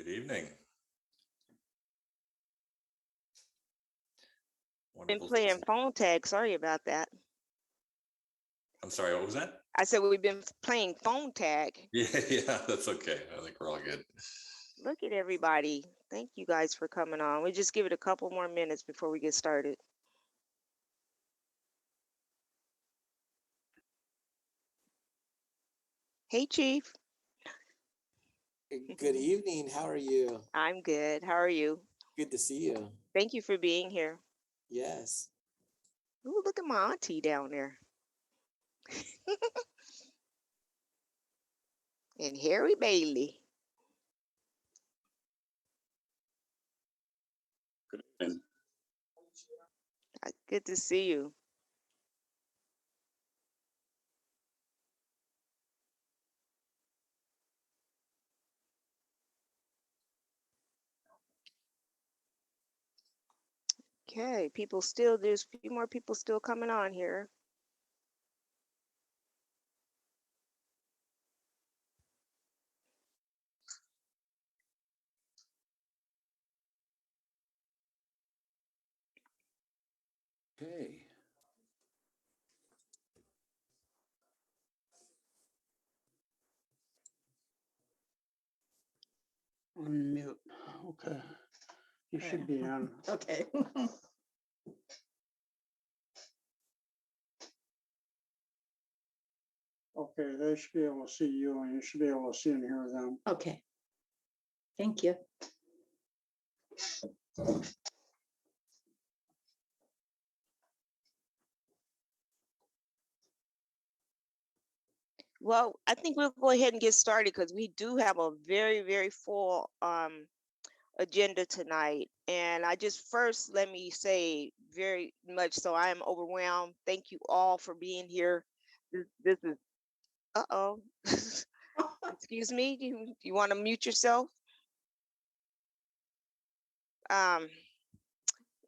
Good evening. Been Wonderful. playing phone tag. Sorry about that. I'm sorry, what was that? I said we've been playing phone tag. Yeah, that's okay. I think we're all good. Look at everybody. Thank you guys for coming on. We just give it a couple more minutes before we get started. Hey, Chief. Good evening. How are you? I'm good. How are you? Good to see you. Thank you for being here. Yes. Ooh, look at my auntie down there. And Harry Bailey. Good evening. Good to see you. Okay, there's a few more people still coming on here. Okay. Unmute. Okay. You should be on. Okay. Okay, they should be able to see you and you should be able to see and hear them. Okay. Thank you. Well, I think we'll go ahead and get started because we do have a very, very full agenda tonight. And I just first let me say very much so I am overwhelmed. Thank you all for being here. This is uh-oh. Excuse me. You want to mute yourself?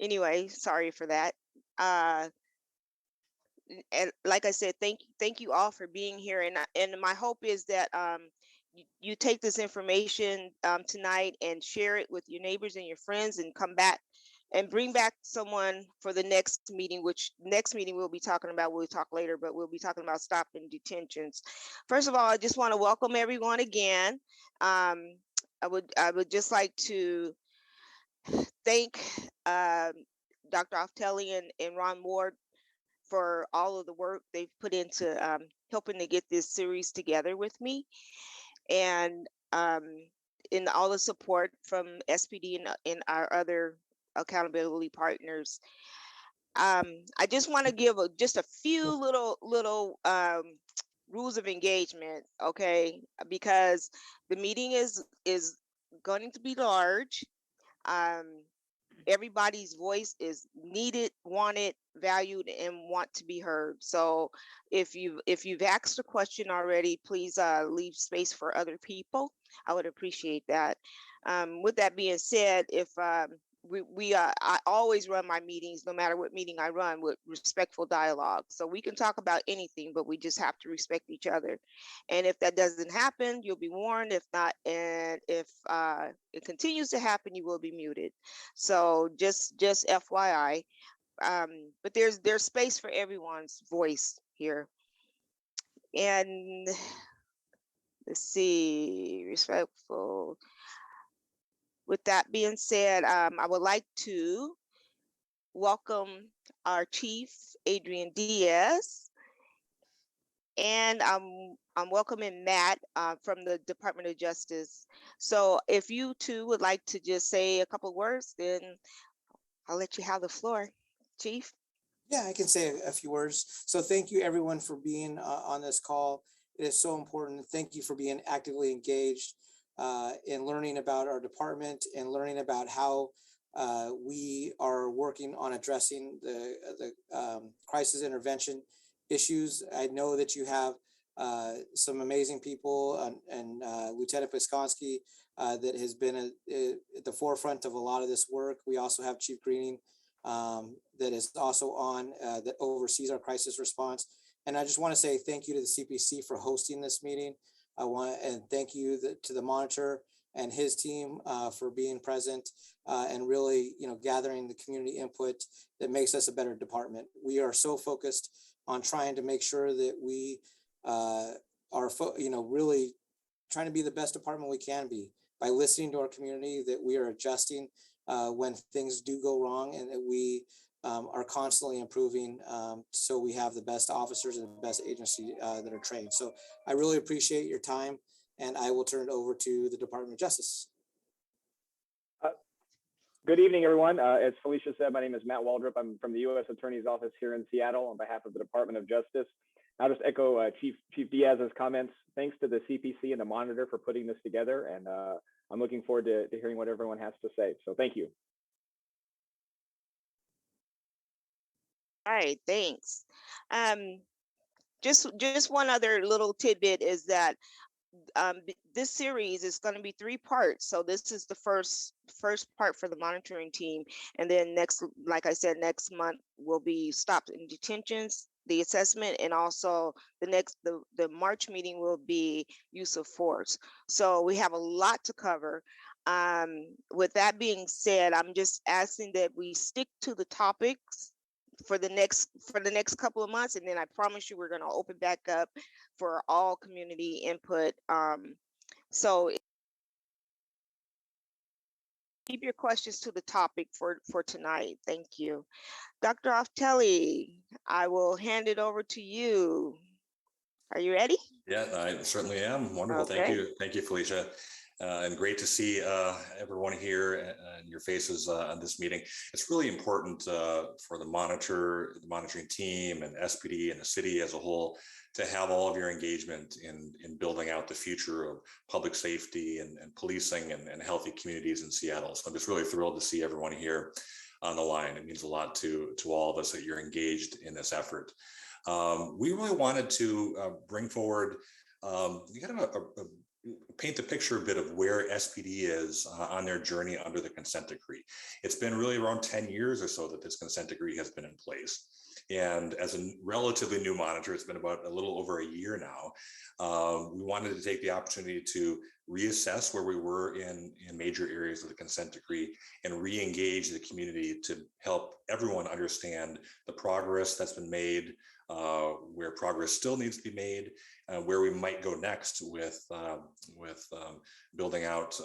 Anyway, sorry for that. And like I said, thank you all for being here. And my hope is that you take this information tonight and share it with your neighbors and your friends, and come back and bring back someone for the next meeting. Which next meeting we'll be talking about. We'll talk later, but we'll be talking about stopping detentions. First of all, I just want to welcome everyone again. I would just like to thank Dr. Oftelli and Ron Moore for all of the work they've put into helping to get this series together with me, and in all the support from SPD and our other accountability partners. I just want to give just a few little rules of engagement, okay? Because the meeting is going to be large. Everybody's voice is needed, wanted, valued, and want to be heard. So if you've asked a question already, please leave space for other people. I would appreciate that. With that being said, if I always run my meetings, no matter what meeting I run, with respectful dialogue. So we can talk about anything, but we just have to respect each other. And if that doesn't happen, you'll be warned. If not, and if it continues to happen, you will be muted. So just FYI. But there's space for everyone's voice here. And let's see, respectful. With that being said, I would like to welcome our chief, Adrian Diaz, and I'm welcoming Matt from the Department of Justice. So if you two would like to just say a couple of words, then I'll let you have the floor, Chief. Yeah, I can say a few words. So thank you everyone for being on this call. It is so important. Thank you for being actively engaged in learning about our department and learning about how we are working on addressing the crisis intervention issues. I know that you have some amazing people and Lieutenant Piskonsky that has been at the forefront of a lot of this work. We also have Chief Greening that is also on that oversees our crisis response. And I just want to say thank you to the CPC for hosting this meeting. I want and thank you to the monitor and his team for being present and really, gathering the community input that makes us a better department. We are so focused on trying to make sure that we are, really trying to be the best department we can be by listening to our community, that we are adjusting when things do go wrong, and that we are constantly improving so we have the best officers and the best agency that are trained. So I really appreciate your time, and I will turn it over to the Department of Justice. Good evening, everyone. As Felicia said, my name is Matt Waldrop. I'm from the U.S. Attorney's Office here in Seattle on behalf of the Department of Justice. I'll just echo Chief Diaz's comments. Thanks to the CPC and the monitor for putting this together, and I'm looking forward to hearing what everyone has to say. So thank you. All right, thanks. Just one other little tidbit is that this series is going to be 3 parts. So this is the first part for the monitoring team, and then next, like I said, next month will be stops and detentions, the assessment, and also the March meeting will be use of force. So we have a lot to cover. With that being said, I'm just asking that we stick to the topics for the next couple of months, and then I promise you we're going to open back up for all community input. So keep your questions to the topic for tonight. Thank you. Dr. Oftelli, I will hand it over to you. Are you ready? Yeah, I certainly am. Wonderful. Okay. Thank you, Felicia. And great to see everyone here and your faces on this meeting. It's really important for the monitoring team, and SPD and the city as a whole to have all of your engagement in building out the future of public safety and policing and healthy communities in Seattle. So I'm just really thrilled to see everyone here on the line. It means a lot to all of us that you're engaged in this effort. We really wanted to bring forward paint the picture a bit of where SPD is on their journey under the consent decree. It's been really around 10 years or so that this consent decree has been in place. And as a relatively new monitor, it's been about a little over a year now. We wanted to take the opportunity to reassess where we were in major areas of the consent decree and re-engage the community to help everyone understand the progress that's been made, where progress still needs to be made, where we might go next with building out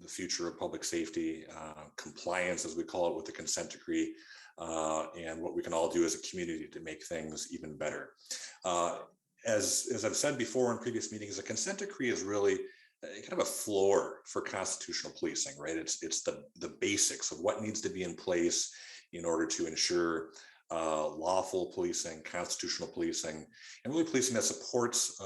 the future of public safety, compliance, as we call it, with the consent decree, and what we can all do as a community to make things even better. As I've said before in previous meetings, the consent decree is really kind of a floor for constitutional policing, right? It's the basics of what needs to be in place in order to ensure lawful policing, constitutional policing, and really policing that supports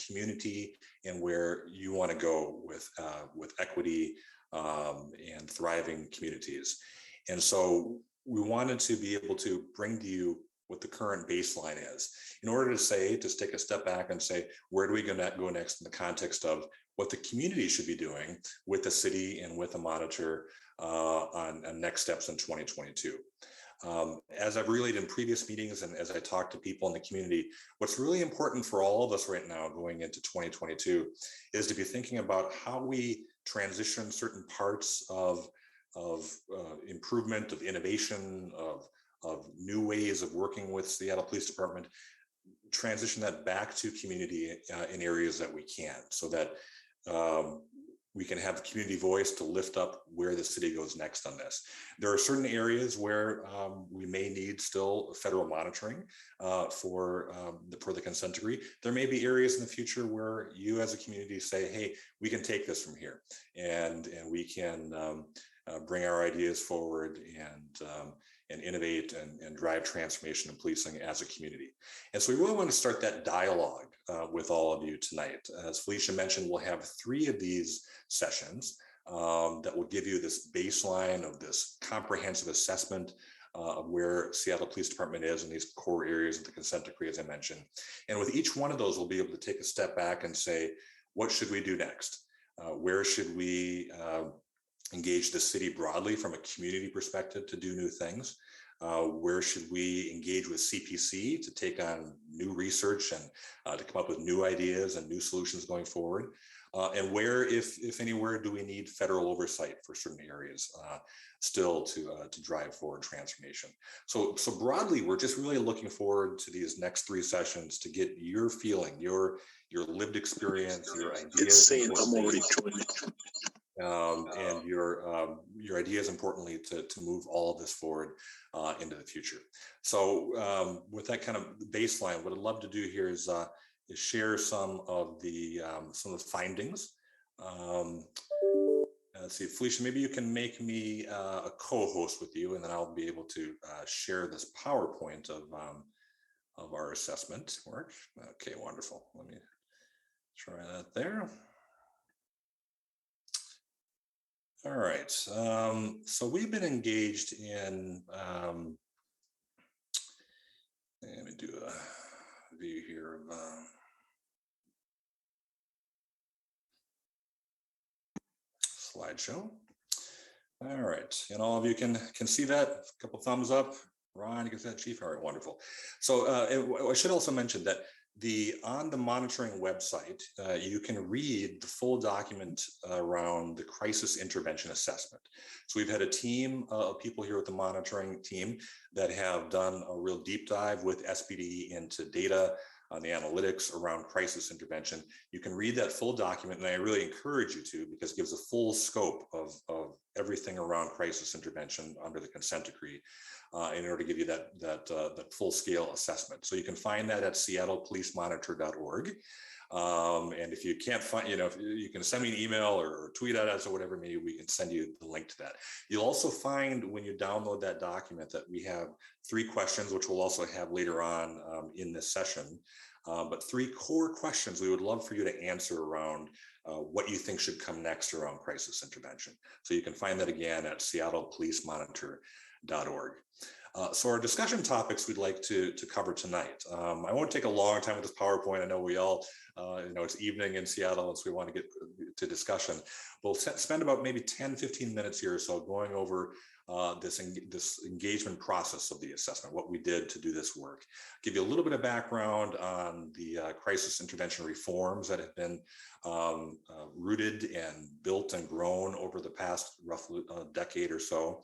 community and where you want to go with equity and thriving communities. And so we wanted to be able to bring to you what the current baseline is in order to just take a step back and say, where do we go next in the context of what the community should be doing with the city and with the monitor on next steps in 2022. As I've relayed in previous meetings and as I talk to people in the community, what's really important for all of us right now going into 2022 is to be thinking about how we transition certain parts of improvement, of innovation, of new ways of working with Seattle Police Department, transition that back to community in areas that we can, so that we can have community voice to lift up where the city goes next on this. There are certain areas where we may need still federal monitoring for the consent decree. There may be areas in the future where you as a community say, hey, we can take this from here and we can bring our ideas forward and innovate and drive transformation in policing as a community. And so we really want to start that dialogue with all of you tonight. As Felicia mentioned, we'll have 3 of these sessions that will give you this baseline of this comprehensive assessment of where Seattle Police Department is in these core areas of the consent decree, as I mentioned. And with each one of those, we'll be able to take a step back and say, what should we do next? Where should we engage the city broadly from a community perspective to do new things? Where should we engage with CPC to take on new research and to come up with new ideas and new solutions going forward? and where, if anywhere, do we need federal oversight for certain areas still to drive forward transformation. So broadly, we're just really looking forward to these next 3 sessions to get your feeling, your lived experience, your ideas, and your ideas, importantly, to move all of this forward into the future. So with that kind of baseline, what I'd love to do here is share some of the findings. Let's see, Felicia, maybe you can make me a co-host with you, and then I'll be able to share this PowerPoint of our assessment work. Okay, wonderful. Let me try that there. All right, so we've been engaged in, let me do a view here of slideshow. All right, and all of you can see that. A couple thumbs up. Ron, you can see that, Chief. All right, wonderful. So I should also mention that on the monitoring website, you can read the full document around the crisis intervention assessment. So we've had a team of people here with the monitoring team that have done a real deep dive with SPD into data on the analytics around crisis intervention. You can read that full document, and I really encourage you to, because it gives a full scope of everything around crisis intervention under the consent decree in order to give you that full scale assessment. So you can find that at seattlepolicemonitor.org. And if you can't find, if you can send me an email or tweet at us or whatever, maybe we can send you the link to that. You'll also find when you download that document that we have 3 questions, which we'll also have later on in this session. But 3 core questions we would love for you to answer around what you think should come next around crisis intervention. So you can find that again at seattlepolicemonitor.org. So our discussion topics we'd like to cover tonight. I won't take a long time with this PowerPoint. I know we all, it's evening in Seattle, and so we want to get to discussion. We'll spend about maybe 10-15 minutes here or so going over this engagement process of the assessment, what we did to do this work. Give you a little bit of background on the crisis intervention reforms that have been rooted and built and grown over the past roughly decade or so.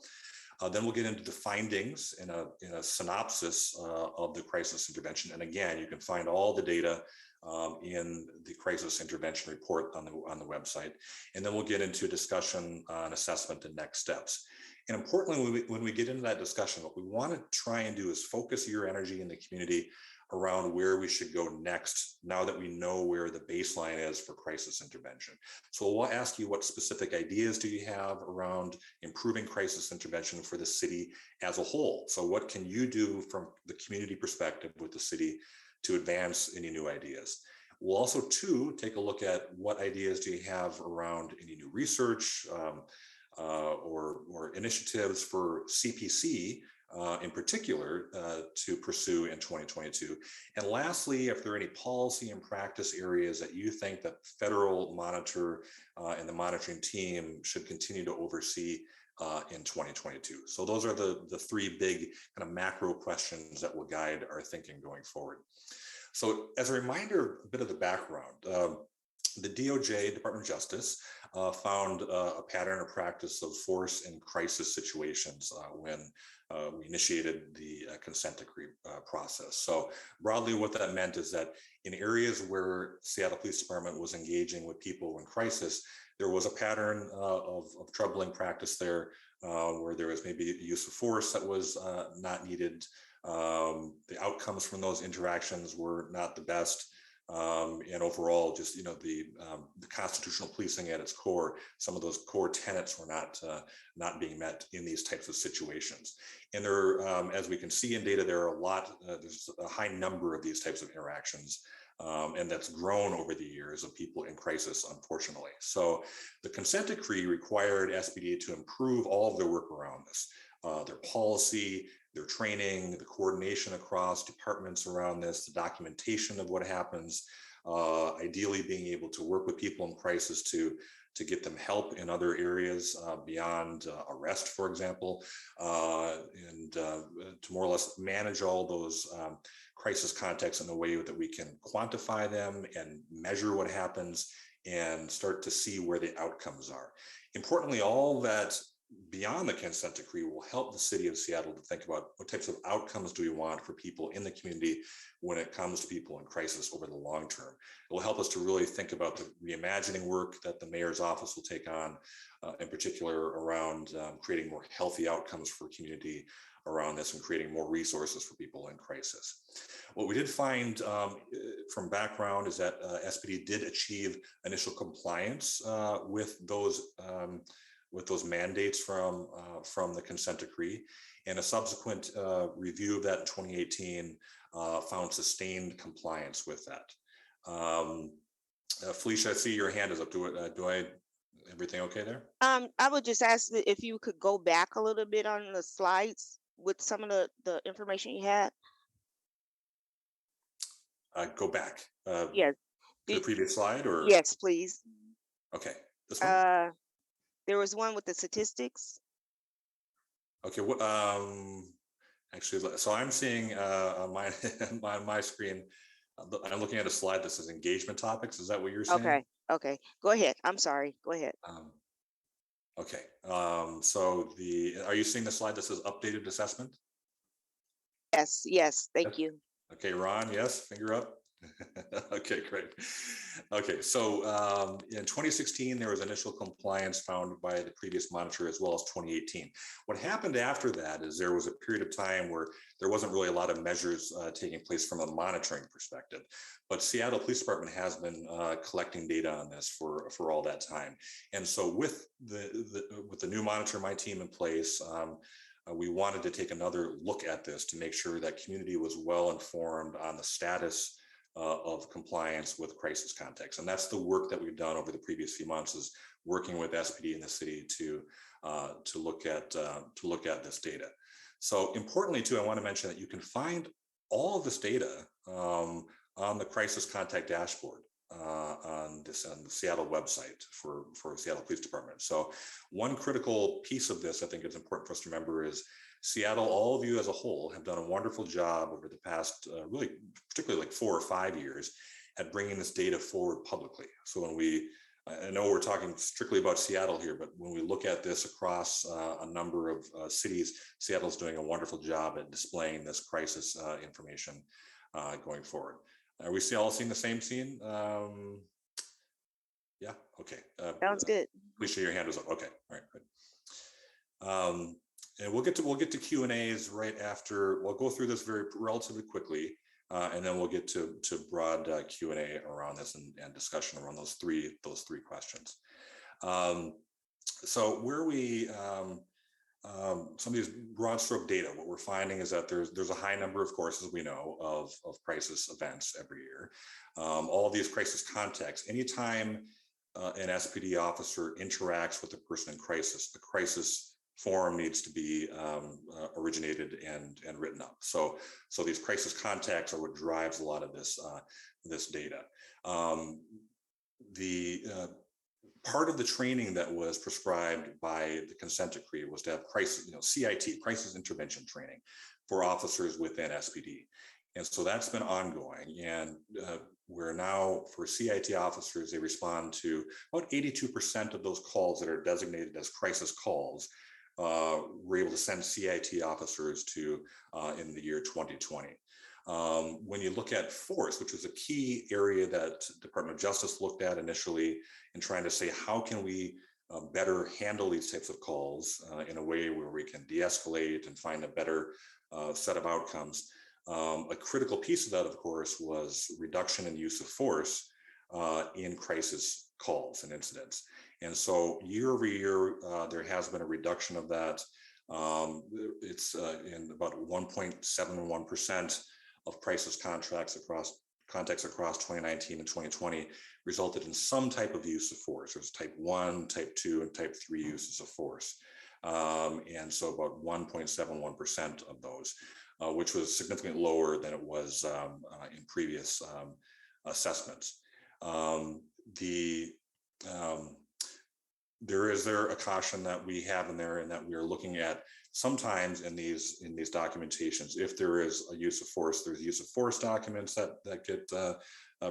Then we'll get into the findings in a synopsis of the crisis intervention. And again, you can find all the data in the crisis intervention report on the website. And then we'll get into a discussion on assessment and next steps. And importantly, when we get into that discussion, what we want to try and do is focus your energy in the community around where we should go next, now that we know where the baseline is for crisis intervention. So we'll ask you, what specific ideas do you have around improving crisis intervention for the city as a whole? So what can you do from the community perspective with the city to advance any new ideas? We'll also, too, take a look at what ideas do you have around any new research or initiatives for CPC in particular to pursue in 2022. And lastly, if there are any policy and practice areas that you think that federal monitor and the monitoring team should continue to oversee in 2022. So those are the 3 big kind of macro questions that will guide our thinking going forward. So as a reminder, a bit of the background, the DOJ, Department of Justice, found a pattern or practice of force in crisis situations when we initiated the consent decree process. So broadly, what that meant is that in areas where Seattle Police Department was engaging with people in crisis, there was a pattern of troubling practice there where there was maybe use of force that was not needed. The outcomes from those interactions were not the best. And overall, just the constitutional policing at its core, some of those core tenets were not being met in these types of situations. And there, as we can see in data, there are there's a high number of these types of interactions, and that's grown over the years of people in crisis, unfortunately. So the consent decree required SPD to improve all of their work around this, their policy, their training, the coordination across departments around this, the documentation of what happens, ideally being able to work with people in crisis to get them help in other areas beyond arrest, for example, and to more or less manage all those crisis contexts in a way that we can quantify them and measure what happens and start to see where the outcomes are. Importantly, all that beyond the consent decree will help the city of Seattle to think about what types of outcomes do we want for people in the community when it comes to people in crisis over the long term. It will help us to really think about the reimagining work that the mayor's office will take on, in particular around creating more healthy outcomes for community around this and creating more resources for people in crisis. What we did find from background is that SPD did achieve initial compliance with those mandates from the consent decree, and a subsequent review of that in 2018 found sustained compliance with that. Felicia, I see your hand is up. Do I everything okay there? I would just ask that if you could go back a little bit on the slides with some of the information you had. Go back Yes. to the previous slide, or Yes, please. okay, this one. There was one with the statistics. Okay, what actually, so I'm seeing on my screen, I'm looking at a slide that says engagement topics. Is that what you're saying? Okay, go ahead. I'm sorry, go ahead. Okay, so are you seeing the slide that says updated assessment? Yes, thank you. Okay, Ron, yes, finger up. Okay, great. Okay, so in 2016, there was initial compliance found by the previous monitor as well as 2018. What happened after that is there was a period of time where there wasn't really a lot of measures taking place from a monitoring perspective, but Seattle Police Department has been collecting data on this for all that time. And so with the new monitor, my team in place, we wanted to take another look at this to make sure that community was well informed on the status of compliance with crisis context. And that's the work that we've done over the previous few months, is working with SPD in the city to look at this data. So importantly too, I want to mention that you can find all of this data on the crisis contact dashboard on the Seattle website for Seattle Police Department. So one critical piece of this, I think it's important for us to remember, is Seattle, all of you as a whole have done a wonderful job over the past, really, particularly like 4 or 5 years at bringing this data forward publicly. So when I know we're talking strictly about Seattle here, but when we look at this across a number of cities, Seattle's doing a wonderful job at displaying this crisis information going forward. Are we all seeing the same scene? Yeah, okay. Sounds good. Please show your hand was up. Okay, all right, good. And we'll get to Q&As right after. We'll go through this relatively quickly, and then we'll get to broad Q&A around this and discussion around those three questions. So where we some of these broad stroke data, what we're finding is that there's a high number, of course, as we know, of crisis events every year. All of these crisis contexts, anytime an SPD officer interacts with a person in crisis, the crisis form needs to be originated and written up. So these crisis contacts are what drives a lot of this data. Part of the training that was prescribed by the consent decree was to have CIT, crisis intervention training, for officers within SPD. And so that's been ongoing. And we're now, for CIT officers, they respond to about 82% of those calls that are designated as crisis calls. We're able to send CIT officers to in the year 2020. When you look at force, which was a key area that Department of Justice looked at initially in trying to say, how can we better handle these types of calls in a way where we can de-escalate and find a better set of outcomes. A critical piece of that, of course, was reduction in use of force in crisis calls and incidents. And so year over year, there has been a reduction of that. It's in about 1.71% of crisis contacts across 2019 and 2020 resulted in some type of use of force. There's type 1, type 2, and type 3 uses of force. And so about 1.71% of those, which was significantly lower than it was in previous assessments. There is a caution that we have in there, and that we are looking at sometimes in these documentations. If there is a use of force, there's use of force documents that get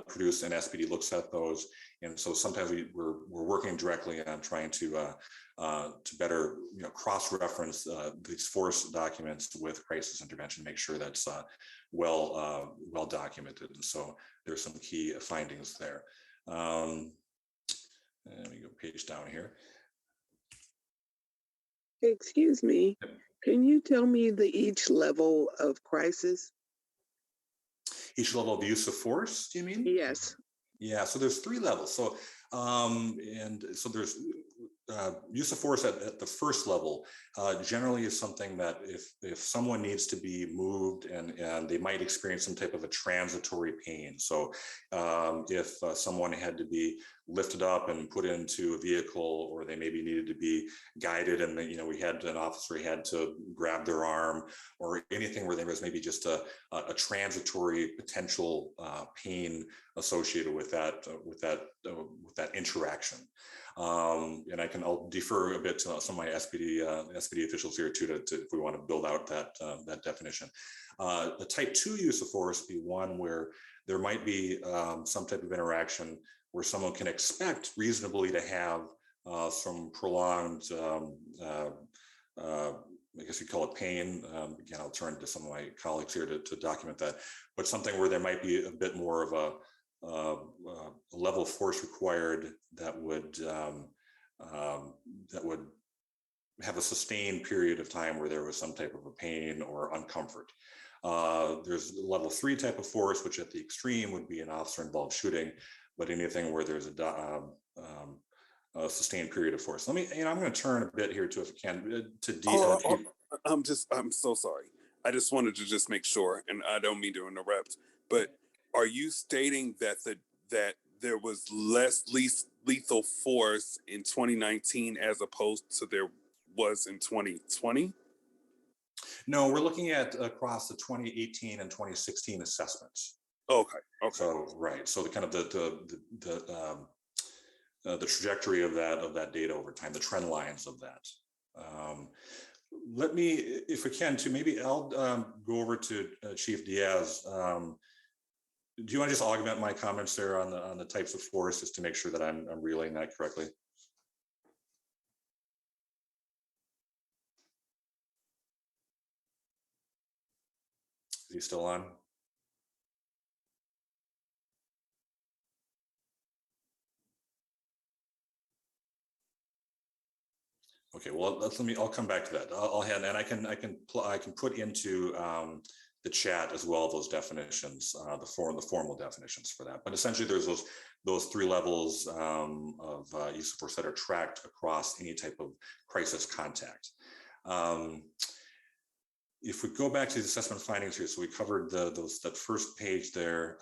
produced, and SPD looks at those. And so sometimes we're working directly on trying to better cross-reference these force documents with crisis intervention, make sure that's well documented. And so there's some key findings there. Let me go page down here. Excuse me, can you tell me each level of crisis? Each level of use of force, do you mean? Yes. Yeah, so there's 3 levels. So and so there's use of force at the first level generally is something that if someone needs to be moved and they might experience some type of a transitory pain. So if someone had to be lifted up and put into a vehicle, or they maybe needed to be guided, and we had an officer had to grab their arm, or anything where there was maybe just a transitory potential pain associated with that interaction. And I'll defer a bit to some of my SPD officials here too, to if we want to build out that definition. The type 2 use of force would be one where there might be some type of interaction where someone can expect reasonably to have some prolonged, I guess you call it pain. Again, I'll turn to some of my colleagues here to document that, but something where there might be a bit more of a level of force required that would have a sustained period of time where there was some type of a pain or uncomfort. There's level 3 type of force, which at the extreme would be an officer-involved shooting, but anything where there's a sustained period of force. I'm going to turn a bit here to, if I can, to I'm so sorry. I just wanted to just make sure, and I don't mean to interrupt, but are you stating that that there was less lethal force in 2019 as opposed to there was in 2020? No, we're looking at across the 2018 and 2016 assessments. Okay. So right. So the kind of the trajectory of that data over time, the trend lines of that. Let me, if we can, too, maybe I'll go over to Chief Diaz. Do you want to just augment my comments there on the types of force, just to make sure that I'm relaying that correctly? Is he still on? Okay, well, I'll come back to that. And I can put into the chat as well those definitions, the formal definitions for that. But essentially, there's those 3 levels of use of force that are tracked across any type of crisis contact. If we go back to the assessment findings here, so we covered that first page there.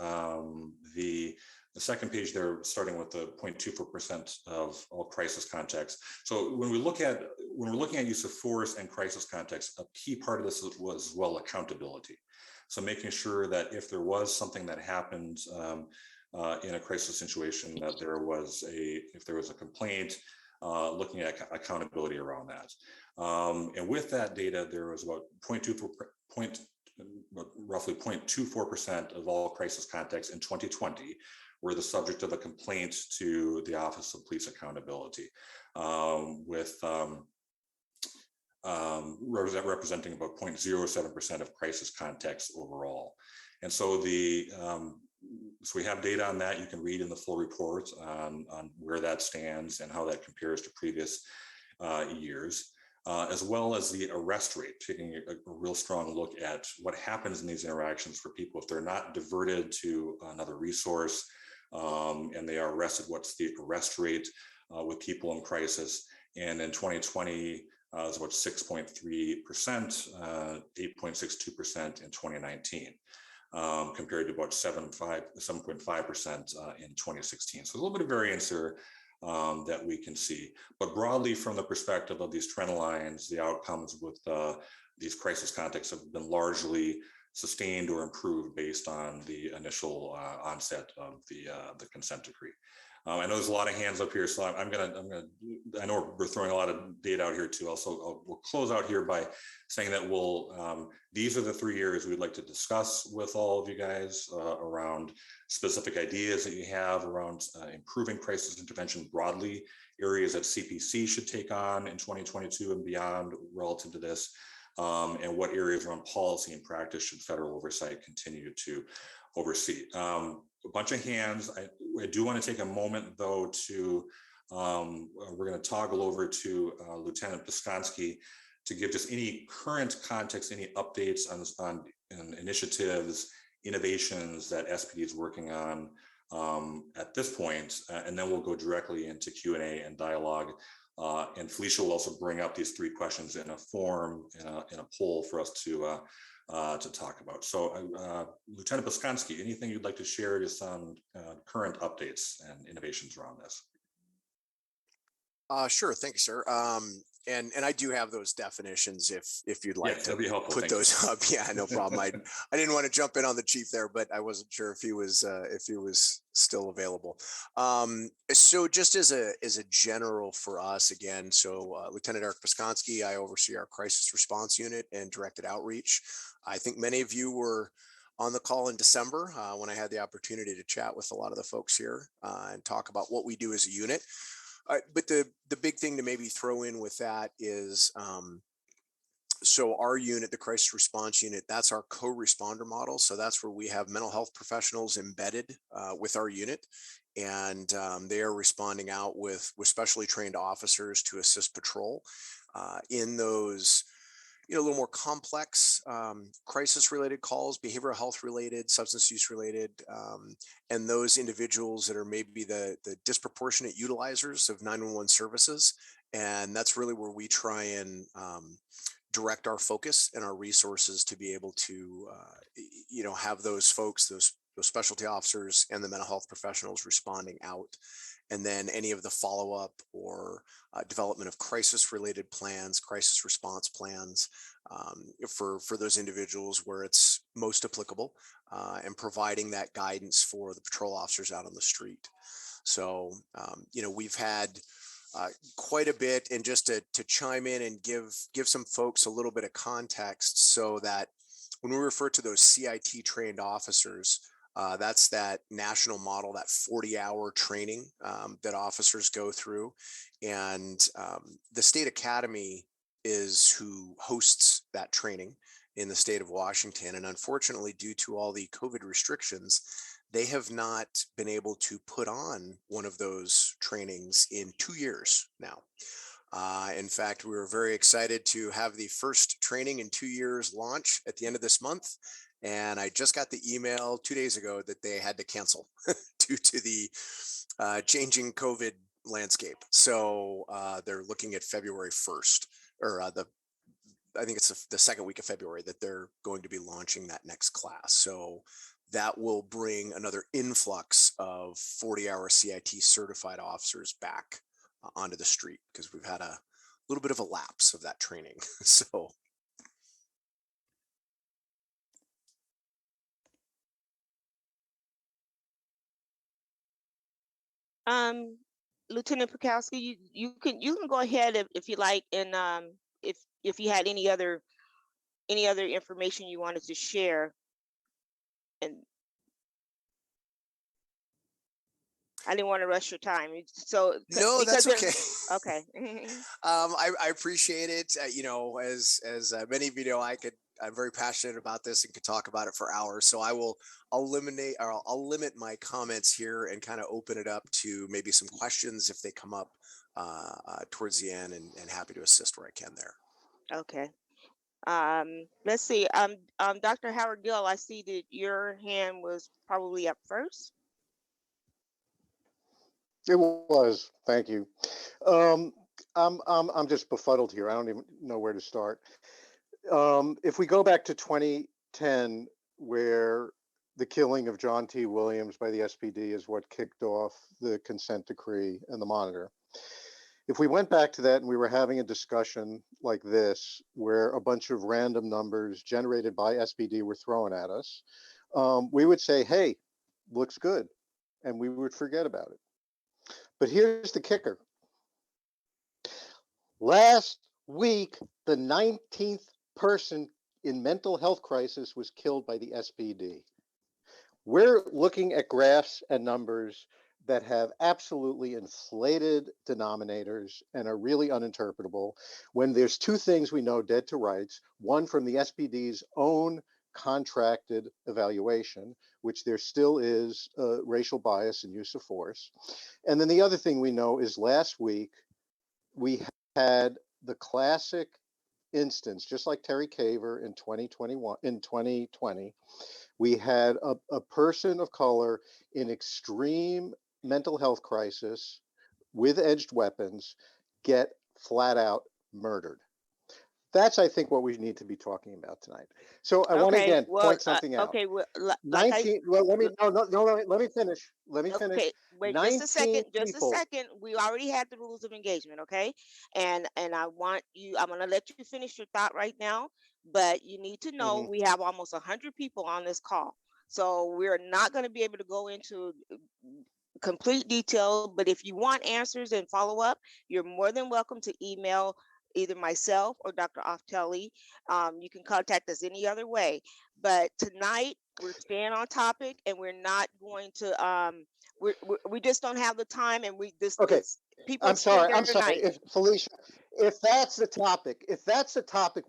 The second page there, starting with the 0.24% of all crisis contacts. So when we're looking at use of force and crisis contacts, a key part of this was accountability. So making sure that if there was something that happened in a crisis situation, that if there was a complaint, looking at accountability around that. And with that data, there was about roughly 0.24% of all crisis contacts in 2020 were the subject of a complaint to the Office of Police Accountability, with representing about 0.07% of crisis contacts overall. And so so we have data on that. You can read in the full report on where that stands and how that compares to previous years, as well as the arrest rate, taking a real strong look at what happens in these interactions for people if they're not diverted to another resource and they are arrested. What's the arrest rate with people in crisis? And in 2020, it was about 6.3%, 8.62% in 2019. Compared to about 7.5% in 2016. So a little bit of variance there that we can see. But broadly, from the perspective of these trend lines, the outcomes with these crisis contexts have been largely sustained or improved based on the initial onset of the consent decree. I know there's a lot of hands up here, so I know we're throwing a lot of data out here too. Also, we'll close out here by saying that these are the 3 areas we'd like to discuss with all of you guys around specific ideas that you have around improving crisis intervention broadly, areas that CPC should take on in 2022 and beyond relative to this, and what areas around policy and practice should federal oversight continue to oversee. A bunch of hands. I do want to take a moment though to, we're going to toggle over to Lieutenant Piskonski to give just any current context, any updates on initiatives, innovations that SPD is working on at this point, and then we'll go directly into Q&A and dialogue. And Felicia will also bring up these 3 questions in a form, in a poll for us to talk about. So Lieutenant Piskonski, anything you'd like to share just on current updates and innovations around this? Sure, thank you, sir. And I do have those definitions if you'd like to be helpful. put those up. Yeah, no problem. I didn't want to jump in on the chief there, but I wasn't sure if he was still available. So just as a general for us again, so Lieutenant Eric Piskonski, I oversee our crisis response unit and directed outreach. I think many of you were on the call in December when I had the opportunity to chat with a lot of the folks here and talk about what we do as a unit. But the big thing to maybe throw in with that is, so our unit, the crisis response unit, that's our co-responder model. So that's where we have mental health professionals embedded with our unit, and they are responding out with specially trained officers to assist patrol in those, a little more complex crisis related calls, behavioral health related, substance use related, and those individuals that are maybe the disproportionate utilizers of 911 services. And that's really where we try and direct our focus and our resources to be able to, have those folks, those specialty officers and the mental health professionals responding out. And then any of the follow-up or development of crisis-related plans, crisis response plans for those individuals where it's most applicable, and providing that guidance for the patrol officers out on the street. So, we've had quite a bit, and just to chime in and give some folks a little bit of context, so that when we refer to those CIT trained officers, that's that national model, that 40-hour training that officers go through. And the state academy is who hosts that training in the state of Washington. And unfortunately, due to all the COVID restrictions, they have not been able to put on one of those trainings in 2 years now. In fact, we were very excited to have the first training in 2 years launch at the end of this month. And I just got the email 2 days ago that they had to cancel due to the changing COVID landscape. So they're looking at February 1st, or I think it's the second week of February that they're going to be launching that next class. So that will bring another influx of 40-hour CIT certified officers back onto the street, because we've had a little bit of a lapse of that training. So. Lieutenant Pukowski, you can go ahead if you like, and if you had any other information you wanted to share. And I didn't want to rush your time. So no, that's okay. Okay. I appreciate it. As many of you know, I'm very passionate about this and could talk about it for hours. So I'll limit my comments here and kind of open it up to maybe some questions if they come up towards the end, and happy to assist where I can there. Okay. Let's see. Dr. Howard Gill, I see that your hand was probably up first. It was. Thank you. I'm just befuddled here. I don't even know where to start. If we go back to 2010, where the killing of John T. Williams by the SPD is what kicked off the consent decree and the monitor. If we went back to that and we were having a discussion like this, where a bunch of random numbers generated by SPD were thrown at us, we would say, hey, looks good. And we would forget about it. But here's the kicker. Last week, the 19th person in mental health crisis was killed by the SPD. We're looking at graphs and numbers that have absolutely inflated denominators and are really uninterpretable when there's two things we know dead to rights, one from the SPD's own contracted evaluation, which there still is racial bias and use of force. And then the other thing we know is last week, we had the classic instance, just like Terry Caver in 2020, we had a person of color in extreme mental health crisis with edged weapons get flat out murdered. That's, I think, what we need to be talking about tonight. So I want to again point something out. Okay, well, 19. Well, let me let me finish. Let me finish. Okay, wait just a second. Just a second. We already had the rules of engagement, okay? And I want you. I'm gonna let you finish your thought right now, but you need to know we have almost 100 people on this call, so we're not going to be able to go into complete detail. But if you want answers and follow up, you're more than welcome to email either myself or Dr. Oftelli. You can contact us any other way. But tonight we're staying on topic, and we're not going to. We just don't have the time, and we this. Okay. People. I'm sorry. If Felicia, if that's the topic,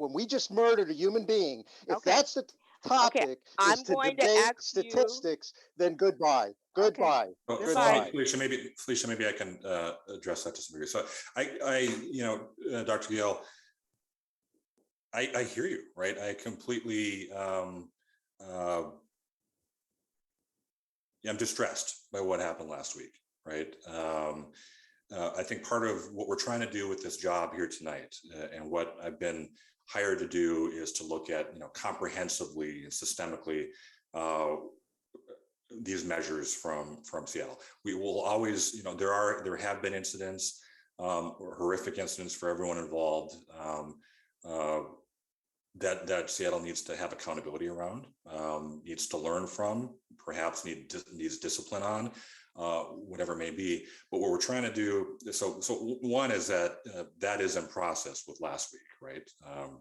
when we just murdered a human being, if that's the topic, I'm is to going to debate ask statistics, then goodbye. Goodbye. Well, Goodbye. Felicia, maybe I can address that to some degree. So Dr. Gill, I hear you, right? I completely, I'm distressed by what happened last week, right? I think part of what we're trying to do with this job here tonight, and what I've been hired to do, is to look at, comprehensively and systemically these measures from Seattle. We will always, there have been incidents, or horrific incidents for everyone involved, that Seattle needs to have accountability around, needs to learn from, perhaps needs discipline on, whatever it may be. But what we're trying to do, so one is that is in process with last week, right?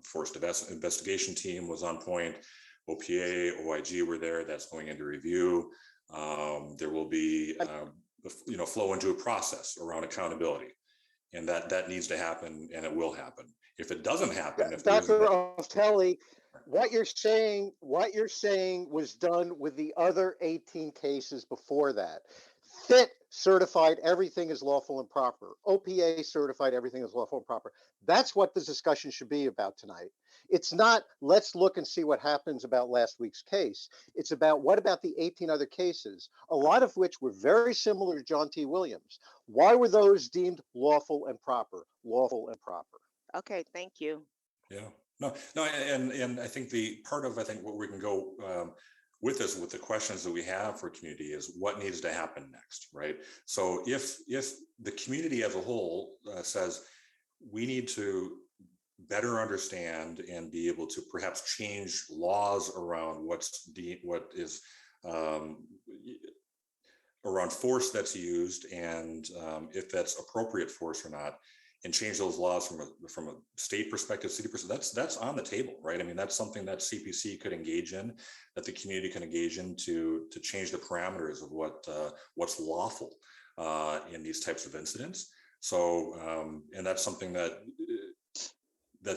Forced investigation team was on point. OPA, OIG were there. That's going into review. There will be, flow into a process around accountability, and that needs to happen, and it will happen. If it doesn't happen, if Dr. Oftelli, what you're saying was done with the other 18 cases before that. FIT certified everything is lawful and proper. OPA certified everything is lawful and proper. That's what the discussion should be about tonight. It's not, let's look and see what happens about last week's case. It's about, what about the 18 other cases, a lot of which were very similar to John T. Williams. Why were those deemed lawful and proper? Lawful and proper. Okay, thank you. Yeah, no, and I think what we can go with this, with the questions that we have for community, is what needs to happen next, right? So if the community as a whole says we need to better understand and be able to perhaps change laws around what is around force that's used, and if that's appropriate force or not, and change those laws from a state perspective, city perspective, that's on the table, right? I mean, that's something that CPC could engage in, that the community can engage in to change the parameters of what's lawful in these types of incidents. So, and that's something that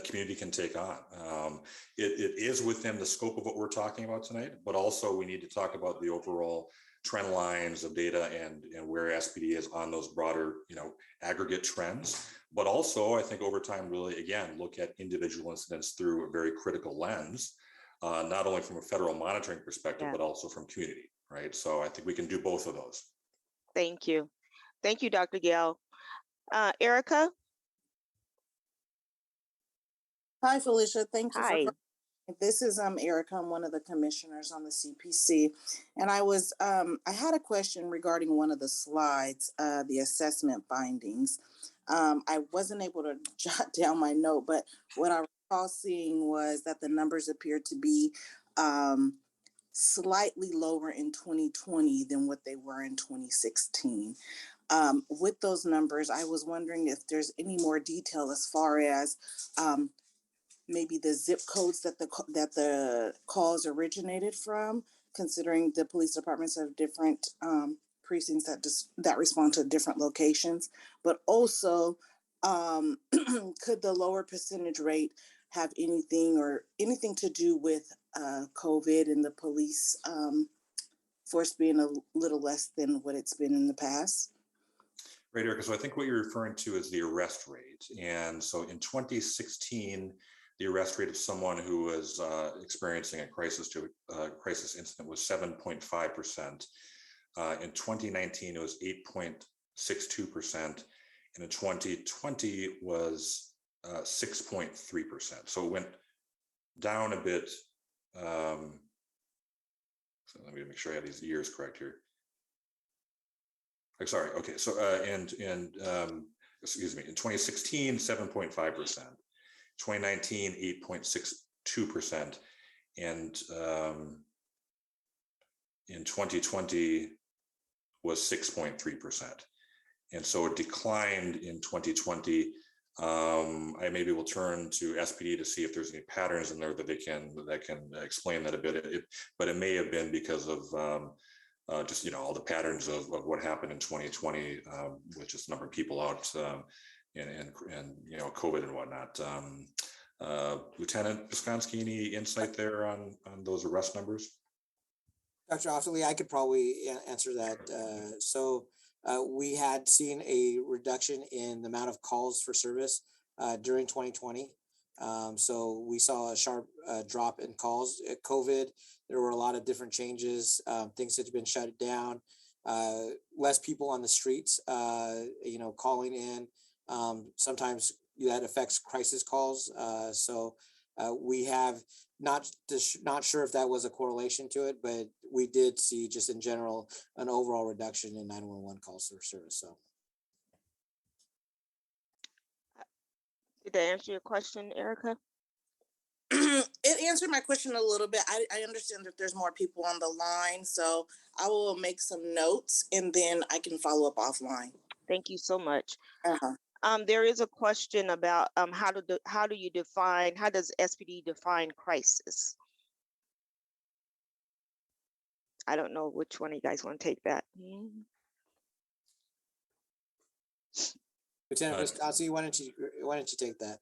community can take on. It is within the scope of what we're talking about tonight, but also we need to talk about the overall trend lines of data and where SPD is on those broader, aggregate trends. But also, I think over time, really, again, look at individual incidents through a very critical lens, not only from a federal monitoring perspective, but also from community, right? So I think we can do both of those. Thank you. Thank you, Dr. Gale. Erica? Hi, Felicia. Thank you. Hi. This is Erica. I'm one of the commissioners on the CPC, and I had a question regarding one of the slides, the assessment findings. I wasn't able to jot down my note, but what I recall seeing was that the numbers appeared to be slightly lower in 2020 than what they were in 2016. With those numbers, I was wondering if there's any more detail as far as maybe the zip codes that the calls originated from, considering the police departments have different precincts that respond to different locations, but also could the lower percentage rate have anything to do with COVID and the police force being a little less than what it's been in the past? Right, Erica. So I think what you're referring to is the arrest rate. And so in 2016, the arrest rate of someone who was experiencing a crisis incident was 7.5%. In 2019, it was 8.62%. And in 2020 was 6.3%. So it went down a bit. So let me make sure I have these years correct here. I'm sorry. Okay. So excuse me, in 2016, 7.5%. 2019, 8.62%, and in 2020 was 6.3%. And so it declined in 2020. I maybe will turn to SPD to see if there's any patterns in there that can explain that a bit. But it may have been because of just all the patterns of what happened in 2020 with just a number of people out. And COVID and whatnot. Lieutenant Piskonski, any insight there on those arrest numbers? Dr. Offaly, I could probably answer that. So we had seen a reduction in the amount of calls for service during 2020. So we saw a sharp drop in calls. At COVID, there were a lot of different changes. Things had been shut down. Less people on the streets, calling in. Sometimes that affects crisis calls. So we have not sure if that was a correlation to it, but we did see just in general an overall reduction in 911 calls for service. So did that answer your question, Erica? It answered my question a little bit. I understand that there's more people on the line, so I will make some notes and then I can follow up offline. Thank you so much. Uh-huh. There is a question about how does SPD define crisis? I don't know which one of you guys want to take that. Lieutenant Piskonski, why don't you take that?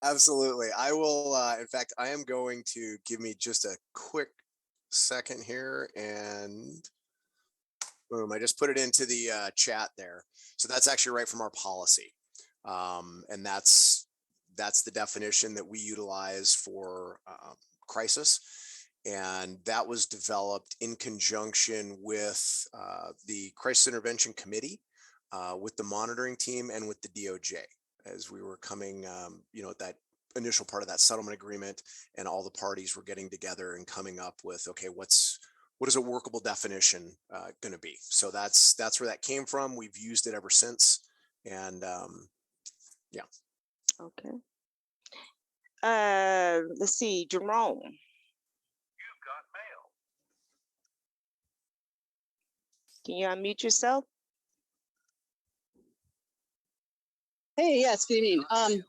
Absolutely. I will. In fact, I am going to give me just a quick second here, and boom, I just put it into the chat there. So that's actually right from our policy, and that's the definition that we utilize for crisis, and that was developed in conjunction with the Crisis Intervention Committee, with the monitoring team, and with the DOJ. As we were coming, at that initial part of that settlement agreement, and all the parties were getting together and coming up with, okay, what is a workable definition going to be? So that's where that came from. We've used it ever since, and yeah. Okay. Let's see, Jerome. You've got mail. Can you unmute yourself? Hey, yes, good evening.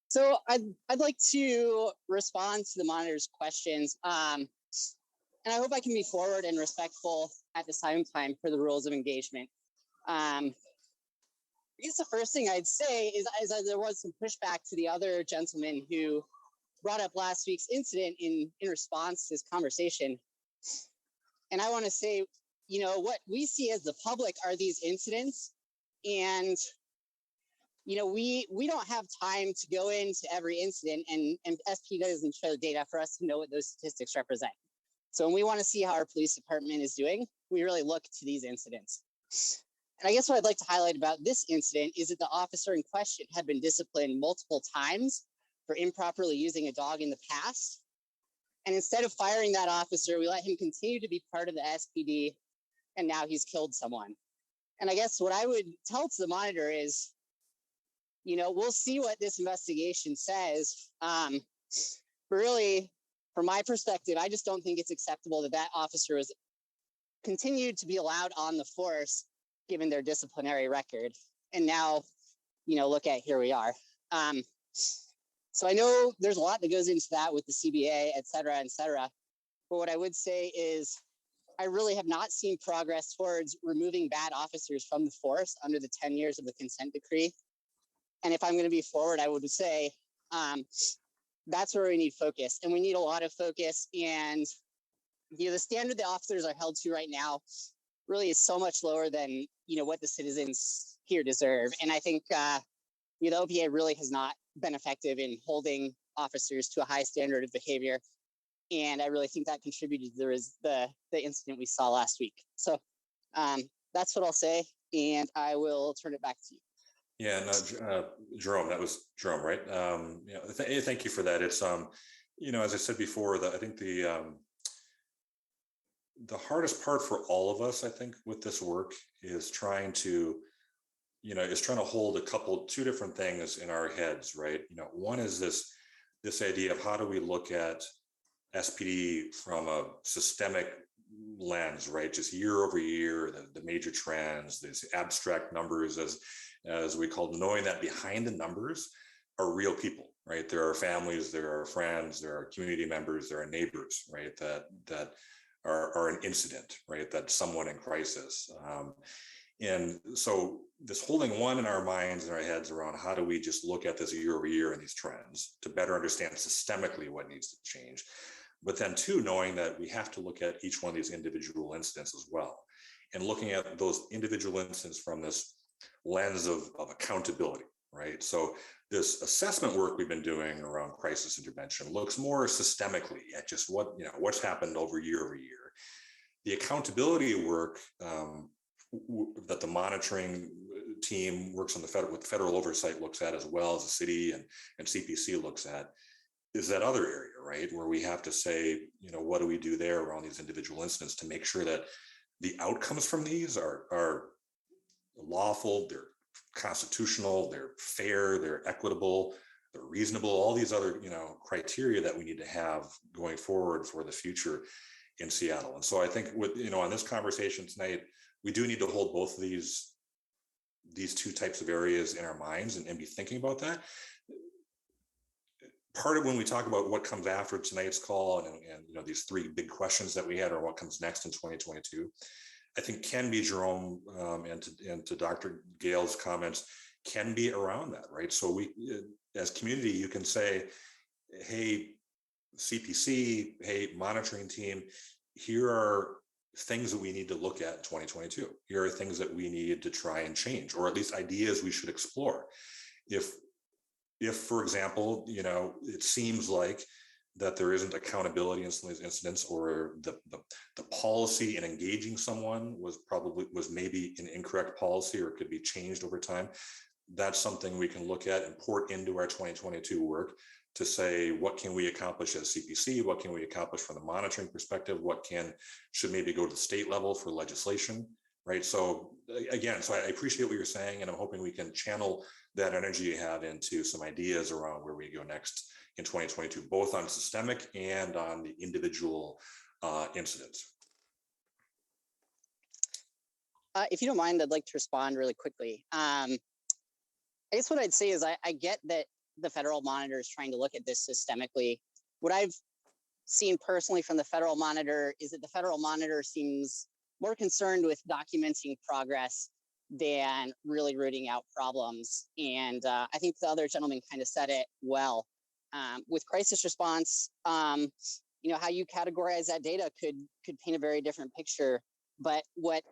So I'd like to respond to the monitor's questions. And I hope I can be forward and respectful at this time for the rules of engagement. I guess the first thing I'd say is that there was some pushback to the other gentleman who brought up last week's incident in response to this conversation. And I want to say, what we see as the public are these incidents, and we don't have time to go into every incident, and SP doesn't show the data for us to know what those statistics represent. So when we want to see how our police department is doing, we really look to these incidents. And I guess what I'd like to highlight about this incident is that the officer in question had been disciplined multiple times for improperly using a dog in the past. And instead of firing that officer, we let him continue to be part of the SPD, and now he's killed someone. And I guess what I would tell to the monitor is, we'll see what this investigation says. But really, from my perspective, I just don't think it's acceptable that officer was continued to be allowed on the force given their disciplinary record. And now, look at here we are. So I know there's a lot that goes into that with the CBA, et cetera, et cetera. But what I would say is I really have not seen progress towards removing bad officers from the force under the 10 years of the consent decree. And if I'm going to be forward, I would say that's where we need focus. And we need a lot of focus. And the standard the officers are held to right now really is so much lower than what the citizens here deserve. And I think the OPA really has not been effective in holding officers to a high standard of behavior. And I really think that contributed to the incident we saw last week. So that's what I'll say. And I will turn it back to you. Yeah, no, Jerome, that was Jerome, right? Thank you for that. It's, as I said before, I think the hardest part for all of us, I think, with this work is trying to hold two different things in our heads, right? One is this idea of how do we look at SPD from a systemic lens, right? Just year over year, the major trends, these abstract numbers, as we call them, knowing that behind the numbers are real people, right? There are families, there are friends, there are community members, there are neighbors, right? That are an incident, right? That's someone in crisis. And so this holding one in our minds and our heads around how do we just look at this year over year and these trends to better understand systemically what needs to change. But then two, knowing that we have to look at each one of these individual incidents as well. And looking at those individual incidents from this lens of accountability, right? So this assessment work we've been doing around crisis intervention looks more systemically at just what's happened over year. The accountability work that the monitoring team works on with federal oversight looks at, as well as the city and CPC looks at, is that other area, right? Where we have to say, what do we do there around these individual incidents to make sure that the outcomes from these are lawful, they're constitutional, they're fair, they're equitable, they're reasonable, all these other, criteria that we need to have going forward for the future in Seattle. And so I think on this conversation tonight, we do need to hold both of these two types of areas in our minds and be thinking about that. Part of when we talk about what comes after tonight's call and these three big questions that we had, or what comes next in 2022, I think can be, Jerome, and to Dr. Gale's comments, can be around that, right? So we, as community, you can say, hey, CPC, hey, monitoring team, here are things that we need to look at in 2022. Here are things that we need to try and change, or at least ideas we should explore. If, for example, it seems like that there isn't accountability in some of these incidents, or the policy in engaging someone was maybe an incorrect policy, or could be changed over time, that's something we can look at and port into our 2022 work to say, what can we accomplish as CPC? What can we accomplish from the monitoring perspective? What should maybe go to the state level for legislation, right? So again, I appreciate what you're saying, and I'm hoping we can channel that energy you have into some ideas around where we go next in 2022, both on systemic and on the individual incidents. If you don't mind, I'd like to respond really quickly. I guess what I'd say is I get that the federal monitor is trying to look at this systemically. What I've seen personally from the federal monitor is that the federal monitor seems more concerned with documenting progress than really rooting out problems. And I think the other gentleman kind of said it well. With crisis response, how you categorize that data could paint a very different picture. But what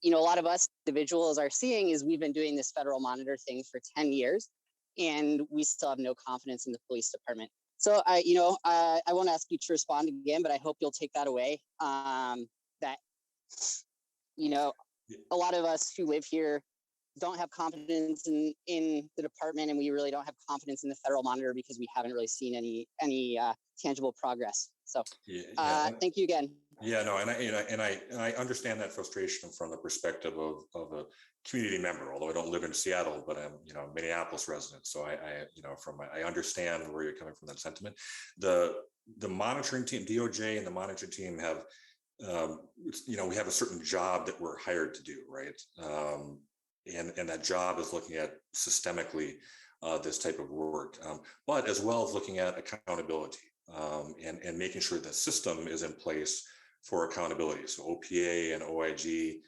a lot of us individuals are seeing is we've been doing this federal monitor thing for 10 years, and we still have no confidence in the police department. So I won't ask you to respond again, but I hope you'll take that away. That a lot of us who live here don't have confidence in the department, and we really don't have confidence in the federal monitor because we haven't really seen any tangible progress. So thank you again. Yeah, no, and I understand that frustration from the perspective of a community member, although I don't live in Seattle, but I'm a Minneapolis resident. So I understand where you're coming from, that sentiment. The monitoring team, DOJ and the monitoring team have we have a certain job that we're hired to do, right? And that job is looking at systemically this type of work, but as well as looking at accountability and making sure the system is in place for accountability. So OPA and OIG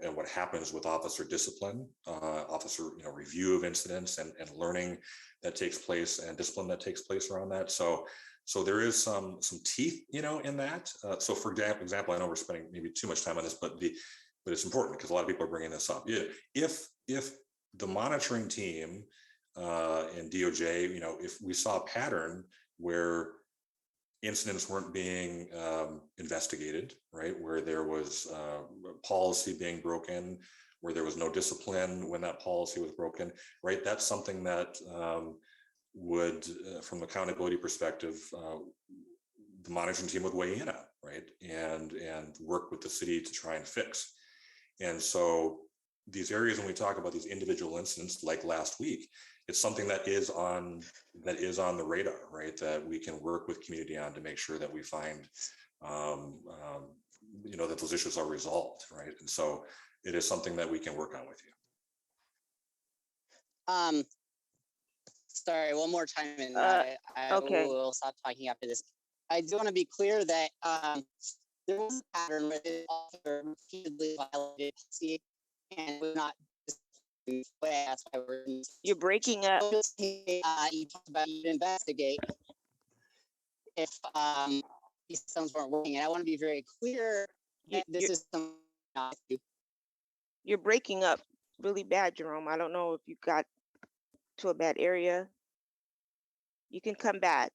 and what happens with officer discipline, officer review of incidents and learning that takes place and discipline that takes place around that. So there is some teeth, in that. So for example, I know we're spending maybe too much time on this, but it's important because a lot of people are bringing this up. If the monitoring team in DOJ, if we saw a pattern where incidents weren't being investigated, right, where there was policy being broken, where there was no discipline when that policy was broken, right, that's something that would, from an accountability perspective, the monitoring team would weigh in on, right, and work with the city to try and fix. And so these areas, when we talk about these individual incidents like last week, it's something that is on the radar, right, that we can work with community on to make sure that we find that those issues are resolved, right? And so it is something that we can work on with you. Sorry, one more time, and I okay. will stop talking after this. I do want to be clear that there was a pattern where the officer repeatedly violated policy, and we're not. That's why we're. You're breaking up. You talked about you investigate if these systems weren't working, and I want to be very clear that this is not. You're breaking up really bad, Jerome. I don't know if you got to a bad area. You can come back.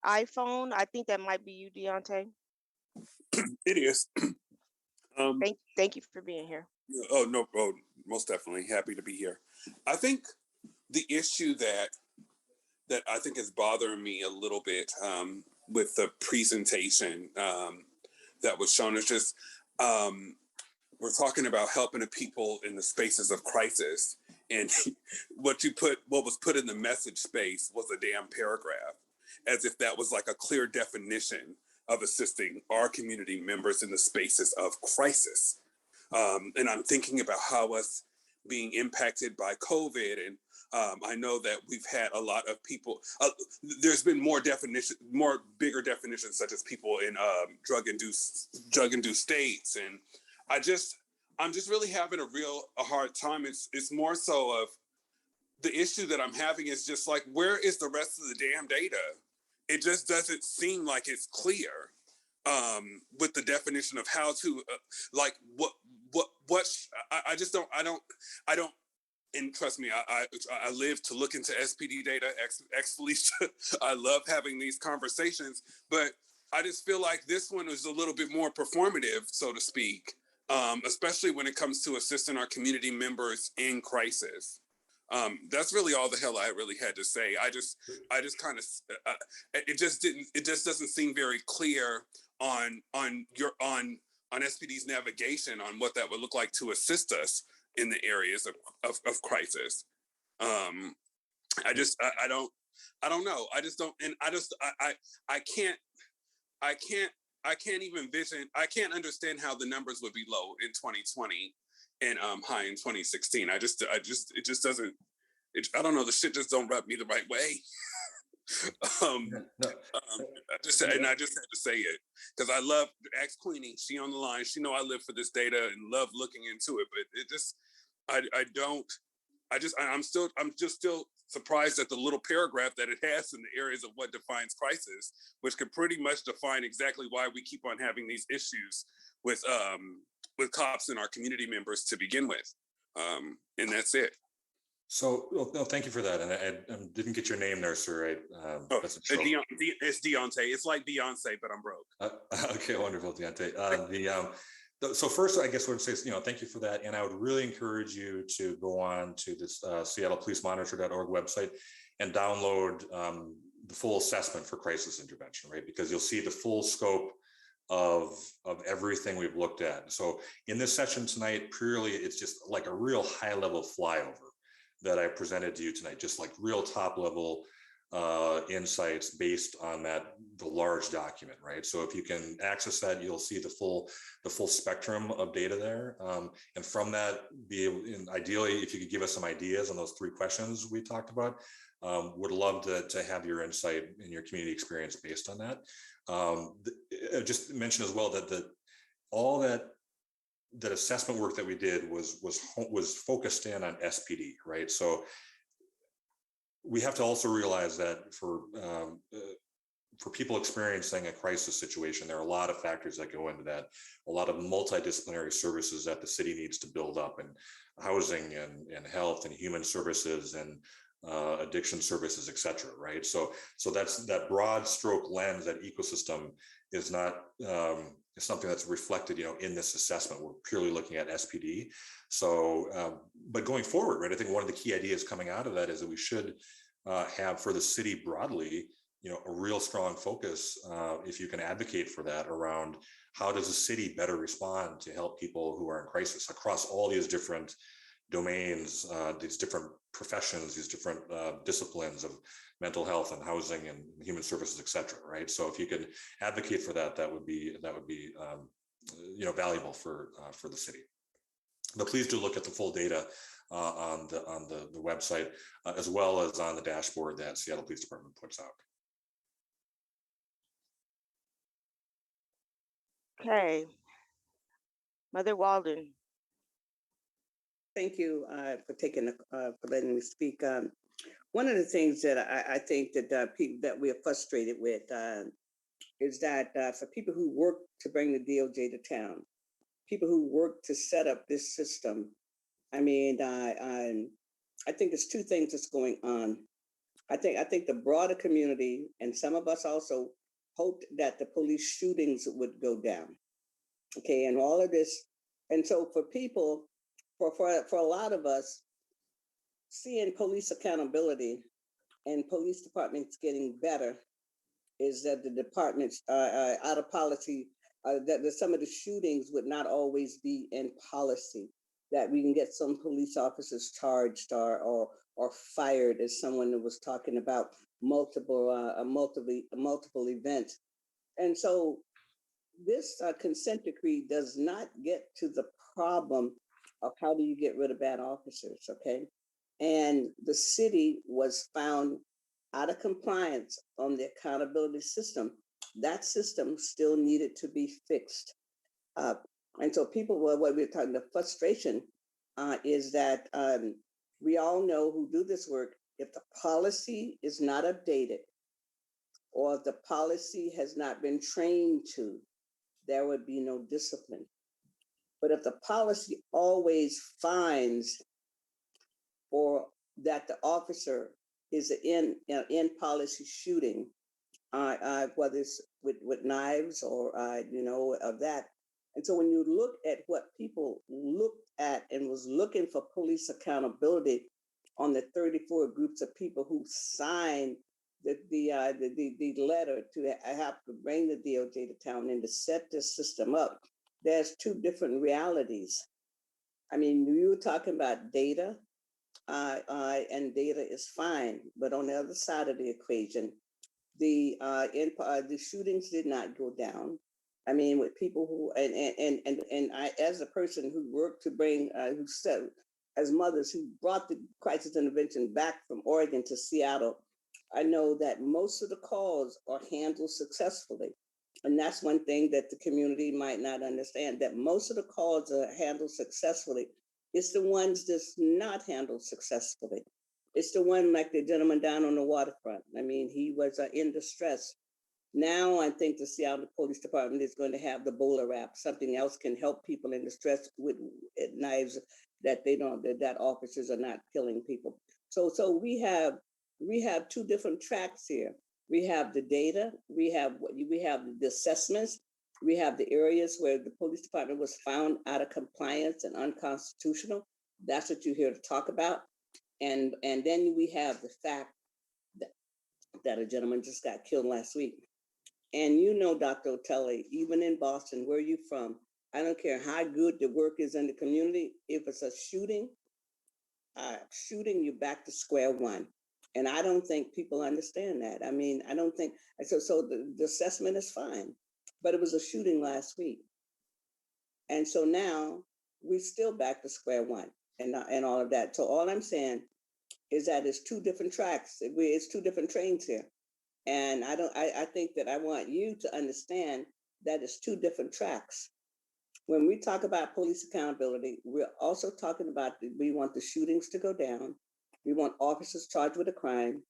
iPhone, I think that might be you, Deontay. It is. Thank you for being here. Oh, no, most definitely. Happy to be here. I think the issue that I think is bothering me a little bit with the presentation that was shown is just we're talking about helping the people in the spaces of crisis, and what was put in the message space was a damn paragraph, as if that was like a clear definition of assisting our community members in the spaces of crisis. And I'm thinking about how us being impacted by COVID, and I know that we've had a lot of people. There's been more bigger definitions, such as people in drug-induced states, and I'm just really having a hard time. It's more so of the issue that I'm having is just like, where is the rest of the damn data? It just doesn't seem like it's clear with the definition of how to I just don't, and trust me, I live to look into SPD data, ex Felicia. I love having these conversations, but I just feel like this one is a little bit more performative, so to speak, especially when it comes to assisting our community members in crisis. That's really all the hell I really had to say. I just kind of, it just doesn't seem very clear on SPD's navigation on what that would look like to assist us in the areas of crisis. I don't know. I just don't, and I can't even vision. I can't understand how the numbers would be low in 2020 and high in 2016. It just doesn't. I don't know. The shit just don't rub me the right way. I just had to say it because I love ask Queenie. She on the line. She know I live for this data and love looking into it. But it just, I'm still surprised at the little paragraph that it has in the areas of what defines crisis, which could pretty much define exactly why we keep on having these issues with cops and our community members to begin with. And that's it. So, no, thank you for that. And I didn't get your name there, sir. That's it's Deontay. It's like Beyonce, but I'm broke. Okay, wonderful, Deontay. So first, I guess what I'd say is, thank you for that. And I would really encourage you to go on to this SeattlePoliceMonitor.org website and download the full assessment for crisis intervention, right? Because you'll see the full scope of everything we've looked at. So in this session tonight, purely, it's just like a real high level flyover that I presented to you tonight, just like real top level insights based on the large document, right? So if you can access that, you'll see the full spectrum of data there. And from that, ideally, if you could give us some ideas on those 3 questions we talked about, would love to have your insight and your community experience based on that. Just mention as well that all that assessment work that we did was focused in on SPD, right? So we have to also realize that for people experiencing a crisis situation, there are a lot of factors that go into that, a lot of multidisciplinary services that the city needs to build up, and housing and health and human services and addiction services, et cetera, right? So that's that broad stroke lens, that ecosystem is not something that's reflected, in this assessment. We're purely looking at SPD. So, but going forward, right, I think one of the key ideas coming out of that is that we should have for the city broadly, a real strong focus, if you can advocate for that, around how does the city better respond to help people who are in crisis across all these different domains, these different professions, these different disciplines of mental health and housing and human services, et cetera, right? So if you could advocate for that, that would be valuable for the city. But please do look at the full data on the website, as well as on the dashboard that Seattle Police Department puts out. Okay, Mother Walden. Thank you for letting me speak. One of the things that I think that people that we are frustrated with is that for people who work to bring the DOJ to town, people who work to set up this system, I mean, I think there's 2 things that's going on. I think the broader community, and some of us also, hoped that the police shootings would go down. Okay, and all of this, and so for people, for a lot of us, seeing police accountability and police departments getting better is that the departments out of policy, that some of the shootings would not always be in policy, that we can get some police officers charged or fired, as someone that was talking about multiple events. And so this consent decree does not get to the problem of how do you get rid of bad officers, okay? And the city was found out of compliance on the accountability system. That system still needed to be fixed. And so people, what we're talking, the frustration is that we all know who do this work, if the policy is not updated or if the policy has not been trained to, there would be no discipline. But if the policy always finds or that the officer is in policy shooting, whether it's with knives or of that. And so when you look at what people looked at and was looking for police accountability on the 34 groups of people who signed the letter to have to bring the DOJ to town and to set this system up, there's 2 different realities. I mean, you were talking about data, and data is fine, but on the other side of the equation, the shootings did not go down. I mean, with people who and I, as a person who worked to bring, as mothers who brought the crisis intervention back from Oregon to Seattle, I know that most of the calls are handled successfully. And that's one thing that the community might not understand, that most of the calls are handled successfully. It's the ones that's not handled successfully. It's the one like the gentleman down on the waterfront. I mean, he was in distress. Now I think the Seattle Police Department is going to have the bowler wrap. Something else can help people in distress with knives that that officers are not killing people. So we have 2 different tracks here. We have the data, we have the assessments, we have the areas where the police department was found out of compliance and unconstitutional. That's what you're here to talk about. And then we have the fact that a gentleman just got killed last week. And Dr. Otelli, even in Boston, where are you from? I don't care how good the work is in the community. If it's a shooting, you're back to square one. And I don't think people understand that. I mean, I don't think so the assessment is fine, but it was a shooting last week. And so now we're still back to square one and all of that. So all I'm saying is that it's two different tracks. It's two different trains here. And I think that I want you to understand that it's two different tracks. When we talk about police accountability, we're also talking about we want the shootings to go down. We want officers charged with a crime.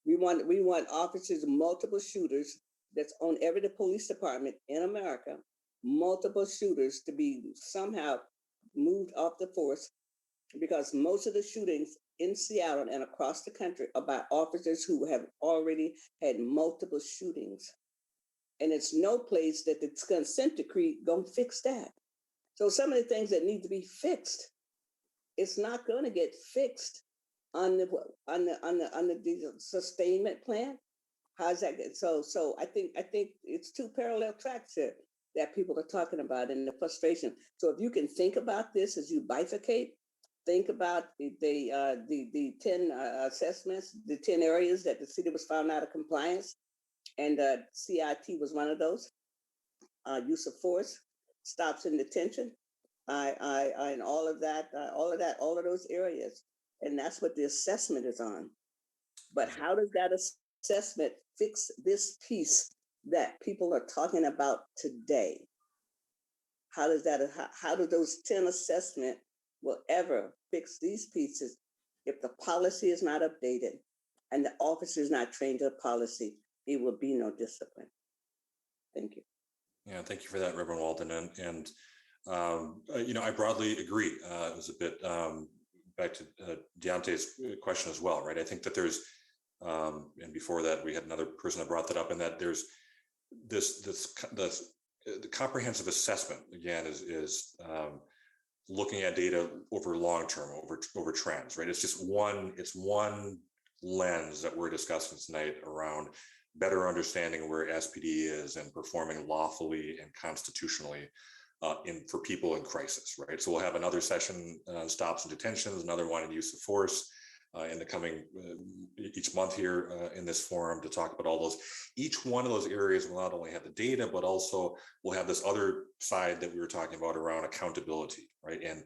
We want officers, multiple shooters that's on every police department in America, multiple shooters to be somehow moved off the force, because most of the shootings in Seattle and across the country are by officers who have already had multiple shootings. And it's no place that the consent decree gonna fix that. So some of the things that need to be fixed, it's not going to get fixed on the sustainment plan. How's that get? So I think it's two parallel tracks here that people are talking about, and the frustration. So if you can think about this as you bifurcate, think about the 10 assessments, the 10 areas that the city was found out of compliance, and CIT was one of those. Use of force, stops and detention, and all of those areas. And that's what the assessment is on. But how does that assessment fix this piece that people are talking about today? How do those 10 assessment will ever fix these pieces if the policy is not updated and the officer is not trained to the policy? It will be no discipline. Thank you. Yeah, thank you for that, Reverend Walden. And I broadly agree. It was a bit back to Deontay's question as well, right? I think that there's, and before that, we had another person that brought that up, and that there's the comprehensive assessment again is looking at data over long term, over trends, right? It's one lens that we're discussing tonight around better understanding where SPD is and performing lawfully and constitutionally for people in crisis, right? So we'll have another session, stops and detentions, another one in use of force in the coming, each month here in this forum to talk about all those. Each one of those areas will not only have the data, but also we'll have this other side that we were talking about around accountability, right? And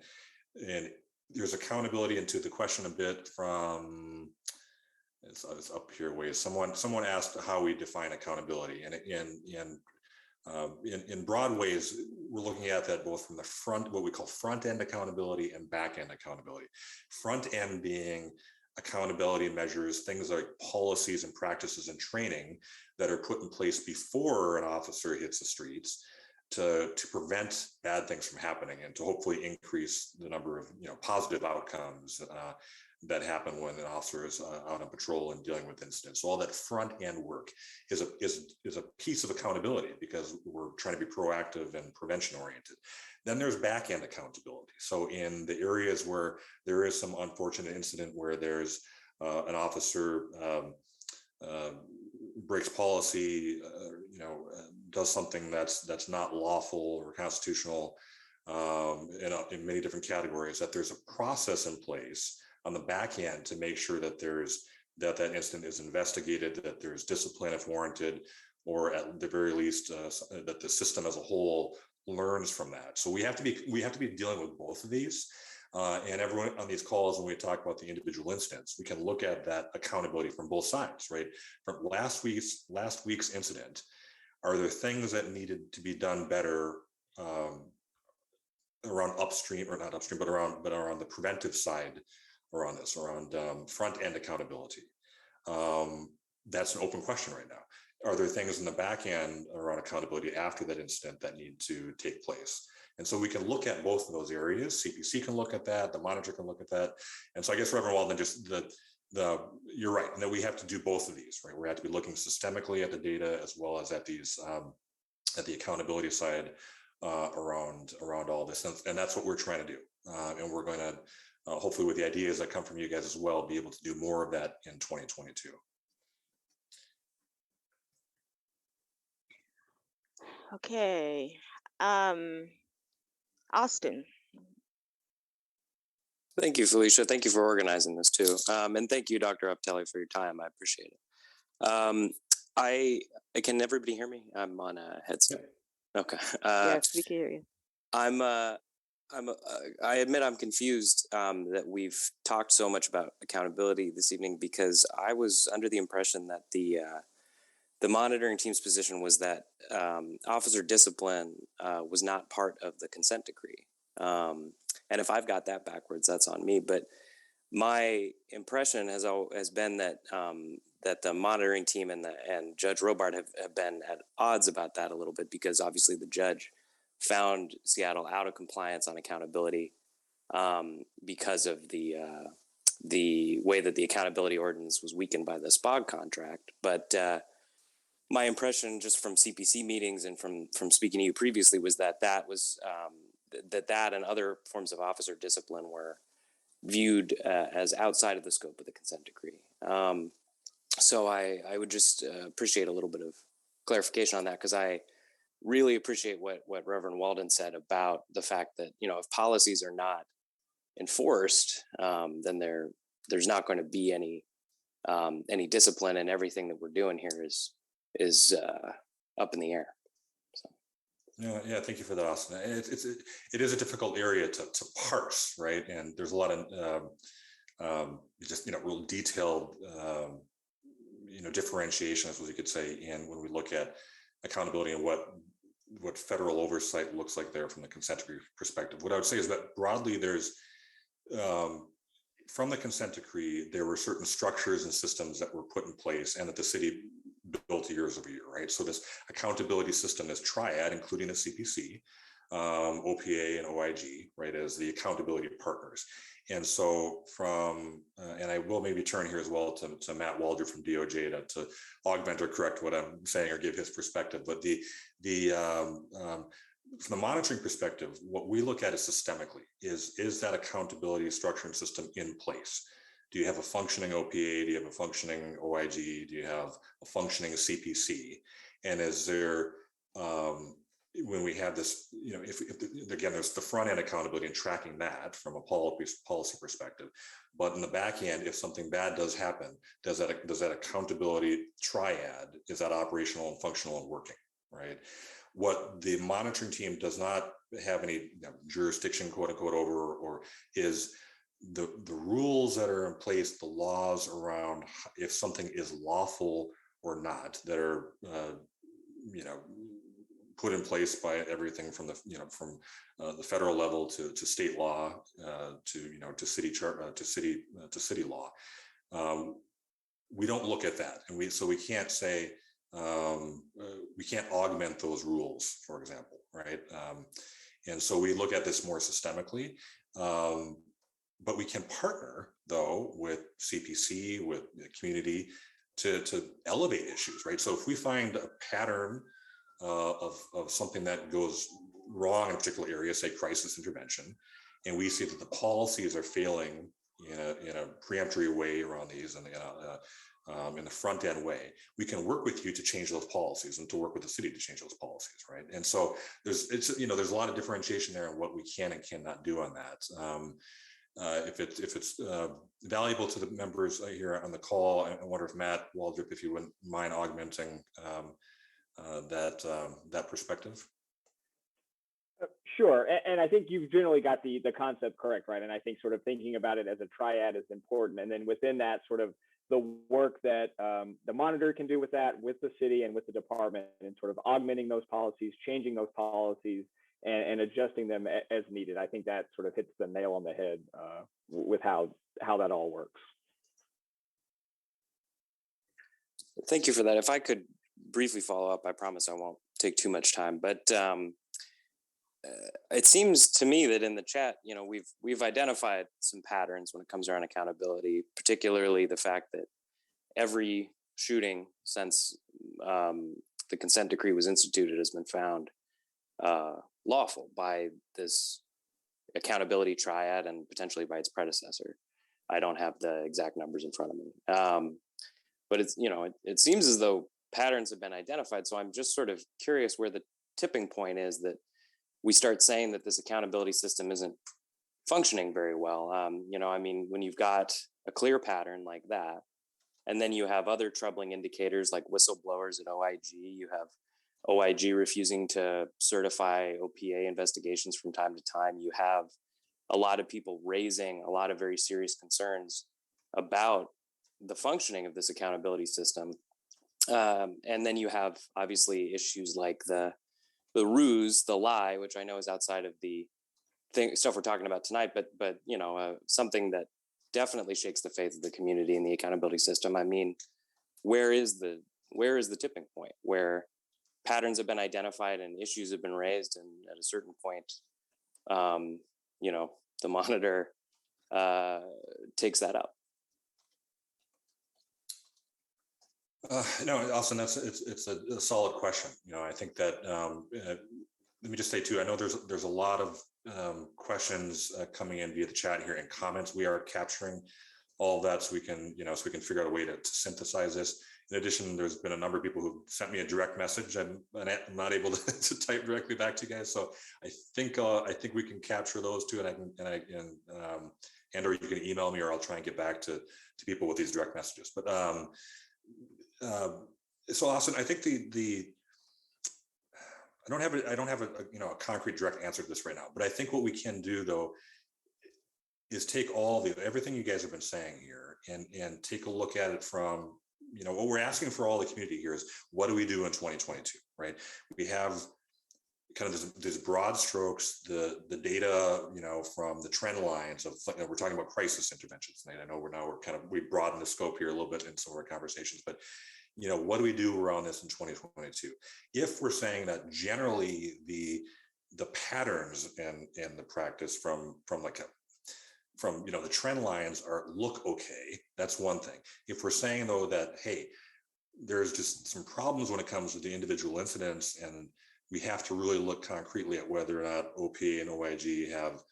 there's accountability into the question a bit from, it's up here ways. Someone asked how we define accountability, and in broad ways, we're looking at that both from the front, what we call front end accountability and back end accountability. Front end being accountability measures, things like policies and practices and training that are put in place before an officer hits the streets to prevent bad things from happening and to hopefully increase the number of positive outcomes that happen when an officer is out on patrol and dealing with incidents. So all that front end work is a piece of accountability because we're trying to be proactive and prevention oriented. Then there's back end accountability. So in the areas where there is some unfortunate incident where there's an officer breaks policy, does something that's not lawful or constitutional in many different categories, that there's a process in place on the back end to make sure that that incident is investigated, that there's discipline if warranted, or at the very least that the system as a whole learns from that. So we have to be dealing with both of these. And everyone on these calls, when we talk about the individual incidents, we can look at that accountability from both sides, right? From last week's incident, are there things that needed to be done better around upstream, or not upstream, but around the preventive side around this, around front end accountability? That's an open question right now. Are there things in the back end around accountability after that incident that need to take place? And so we can look at both of those areas. CPC can look at that, the monitor can look at that. And so I guess, Reverend Walden, just you're right, and that we have to do both of these, right? We have to be looking systemically at the data as well as at these at the accountability side around all this. And that's what we're trying to do. And we're going to hopefully, with the ideas that come from you guys as well, be able to do more of that in 2022. Okay. Austin. Thank you, Felicia. Thank you for organizing this too. And thank you, Dr. Uptelly, for your time. I appreciate it. Can everybody hear me? I'm on a headset. Okay. Yes, we can hear you. I admit I'm confused that we've talked so much about accountability this evening, because I was under the impression that the monitoring team's position was that officer discipline was not part of the consent decree. And if I've got that backwards, that's on me. But my impression has been that that the monitoring team and Judge Robart have been at odds about that a little bit, because obviously the judge found Seattle out of compliance on accountability because of the way that the accountability ordinance was weakened by the SPOG contract. But my impression, just from CPC meetings and from speaking to you previously, was that was that and other forms of officer discipline were viewed as outside of the scope of the consent decree. So I would just appreciate a little bit of clarification on that, because I really appreciate what Reverend Walden said about the fact that, if policies are not enforced, then there's not going to be any discipline, and everything that we're doing here is up in the air. So. Yeah, thank you for that, Austin. It is a difficult area to parse, right? And there's a lot of real detailed differentiation, as you could say, in when we look at accountability and what federal oversight looks like there from the consent decree perspective. What I would say is that broadly, there's from the consent decree, there were certain structures and systems that were put in place and that the city built years over year, right? So this accountability system is triad, including the CPC, OPA, and OIG, right, as the accountability partners. And so and I will maybe turn here as well to Matt Waldrop from DOJ to augment or correct what I'm saying or give his perspective. But from the monitoring perspective, what we look at is systemically, is that accountability structure and system in place? Do you have a functioning OPA? Do you have a functioning OIG? Do you have a functioning CPC? And is there, when we have this, again, there's the front end accountability and tracking that from a policy perspective, but in the back end, if something bad does happen, does that accountability triad, is that operational and functional and working, right? What the monitoring team does not have any jurisdiction, quote unquote, over, or is the rules that are in place, the laws around if something is lawful or not, that are put in place by everything from the federal level to state law to city law. We don't look at that, and we can't say we can't augment those rules, for example, right? And so we look at this more systemically. But we can partner, though, with CPC, with the community to elevate issues, right? So if we find a pattern of something that goes wrong in a particular area, say crisis intervention, and we see that the policies are failing in a preemptory way around these and in the front end way, we can work with you to change those policies and to work with the city to change those policies, right? And so there's a lot of differentiation there on what we can and cannot do on that. If it's valuable to the members here on the call, I wonder if Matt Waldrop, if you wouldn't mind augmenting that perspective. Sure, and I think you've generally got the concept correct, right? And I think sort of thinking about it as a triad is important, and then within that, sort of the work that the monitor can do with that, with the city and with the department, and sort of augmenting those policies, changing those policies, and adjusting them as needed. I think that sort of hits the nail on the head with how that all works. Thank you for that. If I could briefly follow up, I promise I won't take too much time, but it seems to me that in the chat, we've identified some patterns when it comes around accountability, particularly the fact that every shooting since the consent decree was instituted has been found lawful by this accountability triad and potentially by its predecessor. I don't have the exact numbers in front of me, but it's it seems as though patterns have been identified. So I'm just sort of curious where the tipping point is that we start saying that this accountability system isn't functioning very well. You know, I mean, when you've got a clear pattern like that, and then you have other troubling indicators like whistleblowers at OIG, you have OIG refusing to certify OPA investigations from time to time, you have a lot of people raising a lot of very serious concerns about the functioning of this accountability system. And then you have obviously issues like the ruse, the lie, which I know is outside of the stuff we're talking about tonight, but you know, something that definitely shakes the faith of the community in the accountability system. I mean, where is the tipping point where patterns have been identified and issues have been raised, and at a certain point, you know, the monitor takes that up? No, Austin, it's a solid question. You know, I think that let me just say too, I know there's a lot of questions coming in via the chat here and comments. We are capturing all of that so we can, you know, so we can figure out a way to synthesize this. In addition, there's been a number of people who sent me a direct message. I'm not able to type directly back to you guys, so I think we can capture those too, and or you can email me, or I'll try and get back to people with these direct messages. But so Austin, I think I don't have a you know, a concrete direct answer to this right now, but I think what we can do though is take everything you guys have been saying here and take a look at it from, you know, what we're asking for all the community here is, what do we do in 2022, right? We have kind of these broad strokes, the data, you know, from the trend lines of, you know, we're talking about crisis interventions. And I know we've broadened the scope here a little bit in some of our conversations, but, you know, what do we do around this in 2022? If we're saying that generally the patterns and the practice from you know, the trend lines look okay, that's one thing. If we're saying though that, hey, there's just some problems when it comes to the individual incidents, and we have to really look concretely at whether or not OPA and OIG have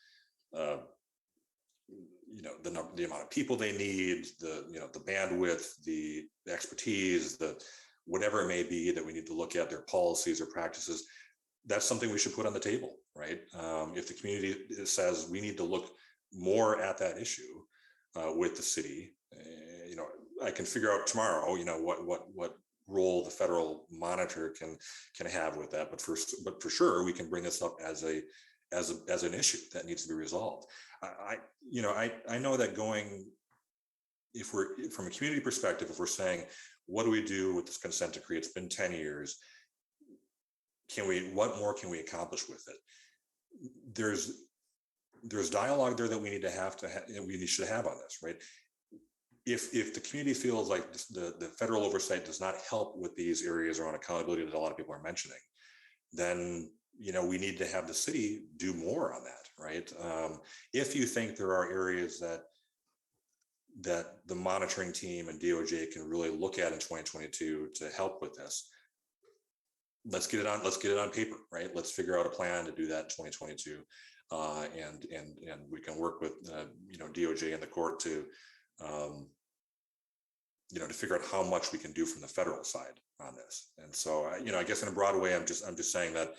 you know, the amount of people they need, you know, the bandwidth, the expertise, whatever it may be that we need to look at, their policies or practices, that's something we should put on the table, right? If the community says we need to look more at that issue with the city, you know, I can figure out tomorrow, you know, what role the federal monitor can have with that, but for sure we can bring this up as an issue that needs to be resolved. I know that if we're from a community perspective, if we're saying, what do we do with this consent decree? It's been 10 years. What more can we accomplish with it? There's dialogue there that we should have on this, right? If the community feels like the federal oversight does not help with these areas around accountability that a lot of people are mentioning, then, you know, we need to have the city do more on that, right? If you think there are areas that the monitoring team and DOJ can really look at in 2022 to help with this, let's get it on paper, right? Let's figure out a plan to do that in 2022, and we can work with you know, DOJ and the court to you know, to figure out how much we can do from the federal side on this. And so, you know, I guess in a broad way, I'm just saying that,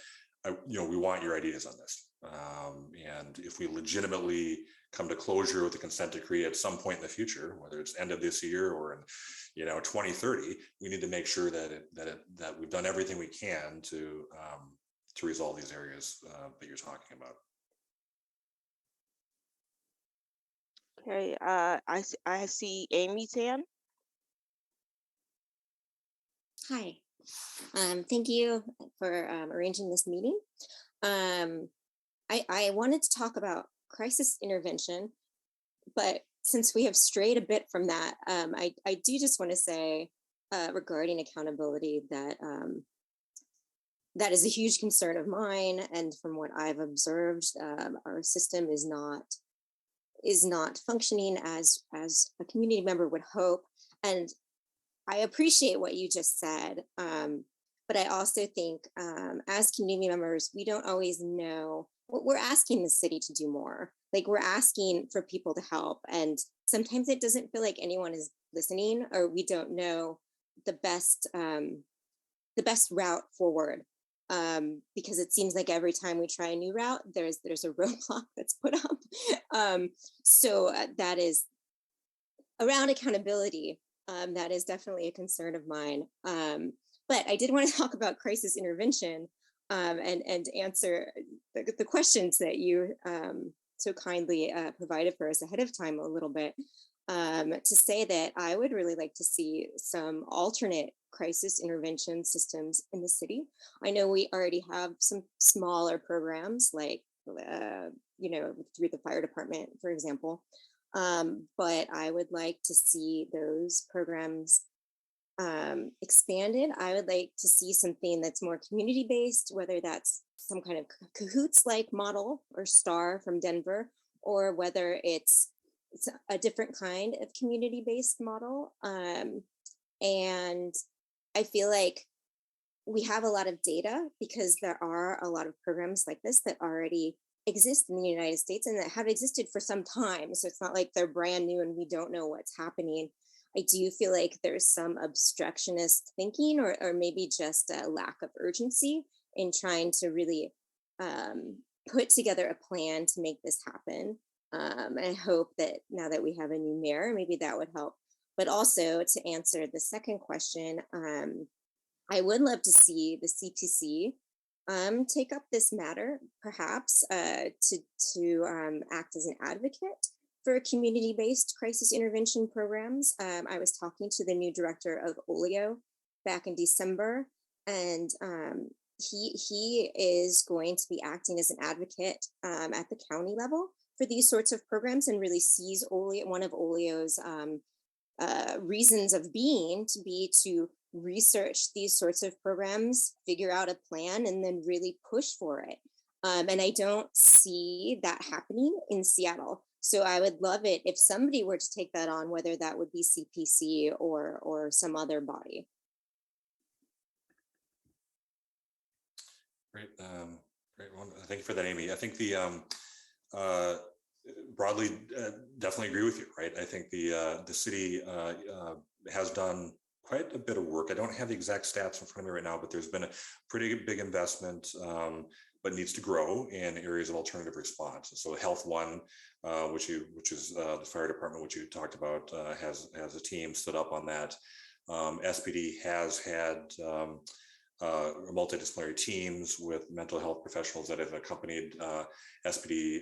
you know, we want your ideas on this. And if we legitimately come to closure with the consent decree at some point in the future, whether it's end of this year or in, you know, 2030, we need to make sure that we've done everything we can to resolve these areas that you're talking about. Okay, I see Amy's hand. Hi, thank you for arranging this meeting. I wanted to talk about crisis intervention, but since we have strayed a bit from that, I do just want to say regarding accountability that that is a huge concern of mine, and from what I've observed, our system is not functioning as a community member would hope. And I appreciate what you just said, but I also think as community members, we don't always know what we're asking the city to do more. Like, we're asking for people to help, and sometimes it doesn't feel like anyone is listening, or we don't know the best route forward. because it seems like every time we try a new route, there's a roadblock that's put up. So that is around accountability. That is definitely a concern of mine. But I did want to talk about crisis intervention and answer the questions that you so kindly provided for us ahead of time a little bit. To say that I would really like to see some alternate crisis intervention systems in the city. I know we already have some smaller programs like, you know, through the fire department, for example. But I would like to see those programs expanded. I would like to see something that's more community-based, whether that's some kind of cahoots-like model or STAR from Denver, or whether it's a different kind of community-based model. And I feel like we have a lot of data because there are a lot of programs like this that already exist in the United States and that have existed for some time. So it's not like they're brand new and we don't know what's happening. I do feel like there's some obstructionist thinking or maybe just a lack of urgency in trying to really put together a plan to make this happen. I hope that now that we have a new mayor, maybe that would help. But also to answer the second question, I would love to see the CPC take up this matter, perhaps to act as an advocate for community-based crisis intervention programs. I was talking to the new director of Olio back in December, and he is going to be acting as an advocate at the county level for these sorts of programs, and really sees Olio, one of Olio's reasons of being to be to research these sorts of programs, figure out a plan, and then really push for it. And I don't see that happening in Seattle. So I would love it if somebody were to take that on, whether that would be CPC or some other body. Great, great one. Thank you for that, Amy. I think the broadly definitely agree with you, right? I think the city has done quite a bit of work. I don't have the exact stats in front of me right now, but there's been a pretty big investment, but needs to grow in areas of alternative response. And so Health One, which is the fire department, which you talked about, has a team stood up on that. SPD has had multidisciplinary teams with mental health professionals that have accompanied SPD.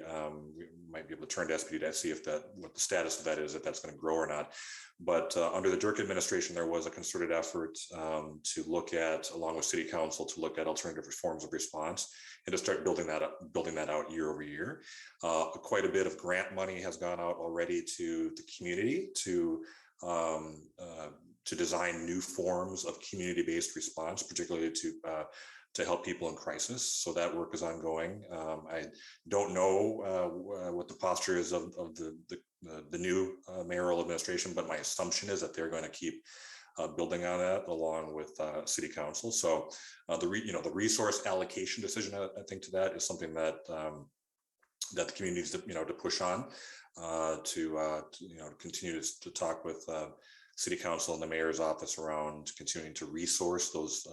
We might be able to turn to SPD to see if what the status of that is, if that's going to grow or not. But under the Dirk administration, there was a concerted effort to look at, along with City Council, to look at alternative forms of response and to start building that out year over year. Quite a bit of grant money has gone out already to the community to design new forms of community-based response, particularly to help people in crisis. So that work is ongoing. I don't know what the posture is of the new mayoral administration, but my assumption is that they're going to keep building on that along with City Council. So the resource allocation decision, I think, to that is something that that the community needs to push on to continue to talk with City Council and the mayor's office around continuing to resource those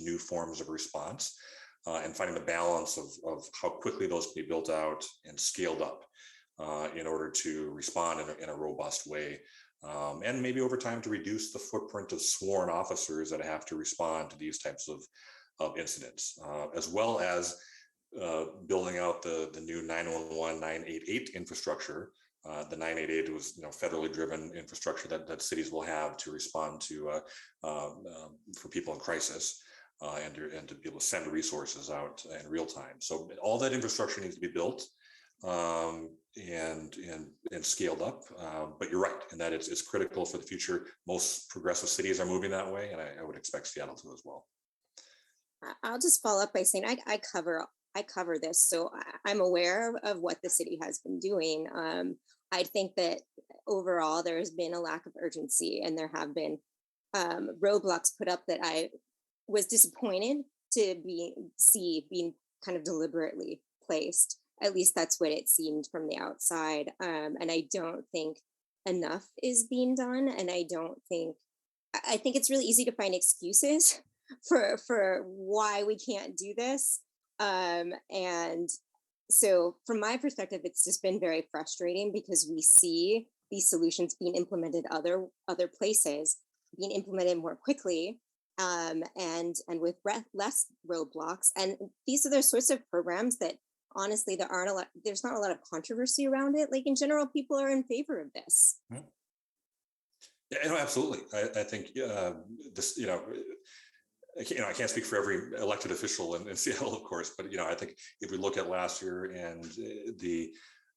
new forms of response and finding the balance of how quickly those can be built out and scaled up in order to respond in a robust way. And maybe over time to reduce the footprint of sworn officers that have to respond to these types of incidents, as well as building out the new 911, 988 infrastructure. The 988 was federally driven infrastructure that cities will have to respond to for people in crisis and to be able to send resources out in real time. So all that infrastructure needs to be built and scaled up. But you're right in that it's critical for the future. Most progressive cities are moving that way, and I would expect Seattle to as well. I'll just follow up by saying I cover this, so I'm aware of what the city has been doing. I think that overall there has been a lack of urgency, and there have been roadblocks put up that I was disappointed to see being kind of deliberately placed. At least that's what it seemed from the outside. And I don't think enough is being done. And I think it's really easy to find excuses for why we can't do this. And so from my perspective, it's just been very frustrating because we see these solutions being implemented other places, being implemented more quickly, and with less roadblocks. And these are the sorts of programs that honestly there's not a lot of controversy around it. Like in general, people are in favor of this. Yeah, no, absolutely. I think this, I can't speak for every elected official in Seattle, of course, but I think if we look at last year and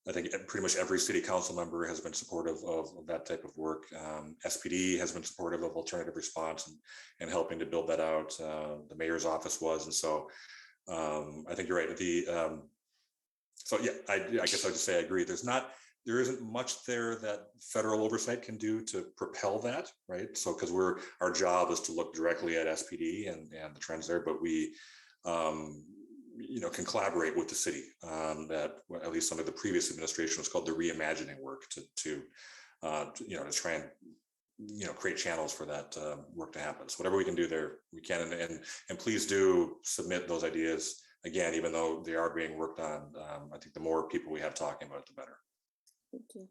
I think pretty much every city council member has been supportive of that type of work. SPD has been supportive of alternative response and helping to build that out. The mayor's office was, and so I think you're right. So yeah, I guess I'd just say I agree. There isn't much there that federal oversight can do to propel that, right? So because our job is to look directly at SPD and the trends there, but we can collaborate with the city. That at least under the previous administration was called the reimagining work to try and create channels for that work to happen. So whatever we can do there, we can. And please do submit those ideas again, even though they are being worked on. I think the more people we have talking about it, the better. Thank you.